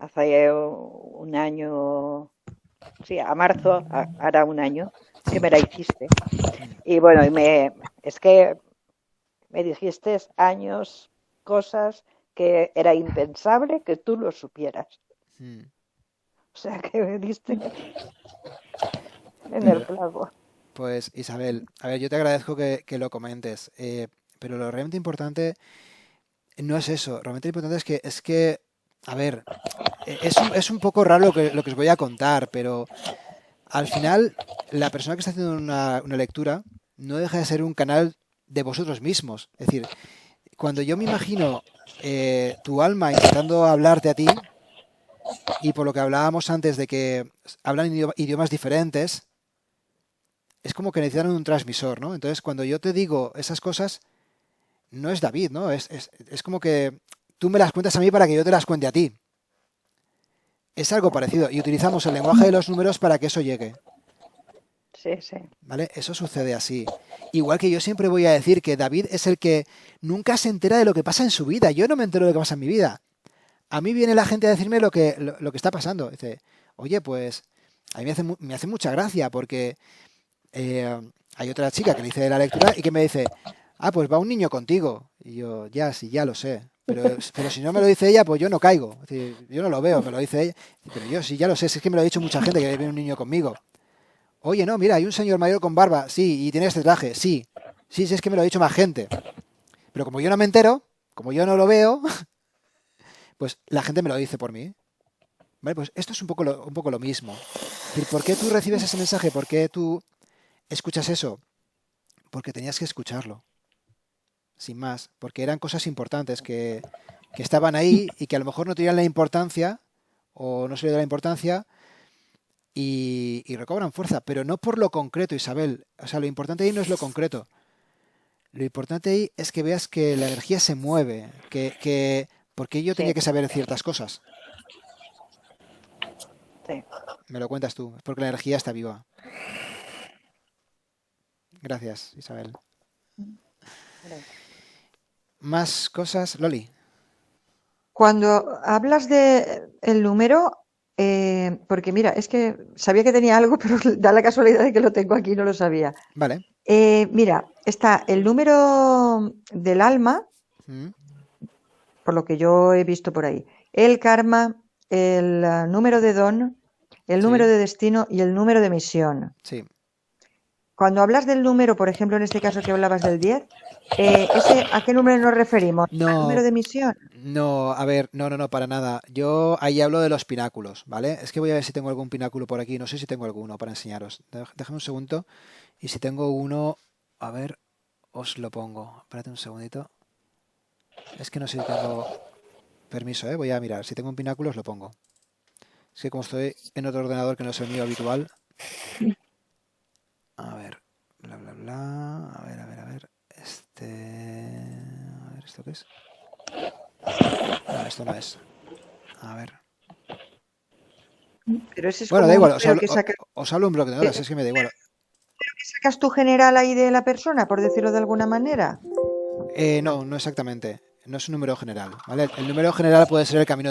hace un año, sí, a marzo hará un año que me la hiciste. Y bueno, es que me dijiste años, cosas que era impensable que tú lo supieras. mm, O sea que me diste en el clavo. pues Isabel, a ver, yo te agradezco que lo comentes, pero lo realmente importante no es eso, realmente lo importante es que, a ver, es un poco raro lo que os voy a contar, pero al final la persona que está haciendo una lectura no deja de ser un canal de vosotros mismos. Es decir, cuando yo me imagino tu alma intentando hablarte a ti, y por lo que hablábamos antes de que hablan idiomas diferentes, es como que necesitan un transmisor, ¿no? Entonces, cuando yo te digo esas cosas, no es David, ¿no? Es como que tú me las cuentas a mí para que yo te las cuente a ti. Es algo parecido y utilizamos el lenguaje de los números para que eso llegue, Sí, sí. ¿vale? Eso sucede así. Igual que yo siempre voy a decir que David es el que nunca se entera de lo que pasa en su vida. Yo no me entero de lo que pasa en mi vida. A mí viene la gente a decirme lo que está pasando. Dice, oye, pues a mí me hace mucha gracia porque hay otra chica que le hice la lectura y que me dice, pues va un niño contigo. Y yo, ya, sí, ya lo sé. Pero si no me lo dice ella, pues yo no caigo. Es decir, yo no lo veo, me lo dice ella. Pero yo sí, ya lo sé, si es que me lo ha dicho mucha gente que viene un niño conmigo. Oye, no, mira, hay un señor mayor con barba, sí, y tiene este traje, sí. Sí, sí, es que me lo ha dicho más gente. Pero como yo no me entero, como yo no lo veo, pues la gente me lo dice por mí. Vale, pues esto es un poco lo mismo. Es decir, ¿por qué tú recibes ese mensaje? ¿Por qué tú escuchas eso? Porque tenías que escucharlo. Sin más. Porque eran cosas importantes que estaban ahí y que a lo mejor no tenían la importancia o no se le da la importancia y recobran fuerza. Pero no por lo concreto, Isabel. O sea, lo importante ahí no es lo concreto. Lo importante ahí es que veas que la energía se mueve. Porque yo tenía Sí, que saber ciertas cosas. sí. Me lo cuentas tú. Es porque la energía está viva. Gracias, Isabel. Vale. Más cosas, Loli. Cuando hablas de el número, porque mira, es que sabía que tenía algo, pero da la casualidad de que lo tengo aquí, no lo sabía. Vale. Mira, está el número del alma, Mm, por lo que yo he visto por ahí, el karma, el número de don, el número sí, de destino y el número de misión. sí. Cuando hablas del número, por ejemplo, en este caso que hablabas del 10, ¿a qué número nos referimos? ¿Al número No, de misión? no, a ver, no, para nada. Yo ahí hablo de los pináculos, ¿vale? Es que voy a ver si tengo algún pináculo por aquí. No sé si tengo alguno para enseñaros. Déjame un segundo. Y si tengo uno, a ver, os lo pongo. Espérate un segundito. Es que no sé si tengo permiso, ¿eh? Voy a mirar. Si tengo un pináculo, os lo pongo. Es que como estoy en otro ordenador que no es el mío habitual. A ver, bla, bla, bla. A ver. A ver, ¿esto qué es? No, esto no es. A ver. Pero ese es Bueno, da como un igual, número que os hablo un bloque de horas, es que me da igual. sacas tu general ahí de la persona, por decirlo de alguna manera. No exactamente. No es un número general, ¿vale? El número general puede ser el camino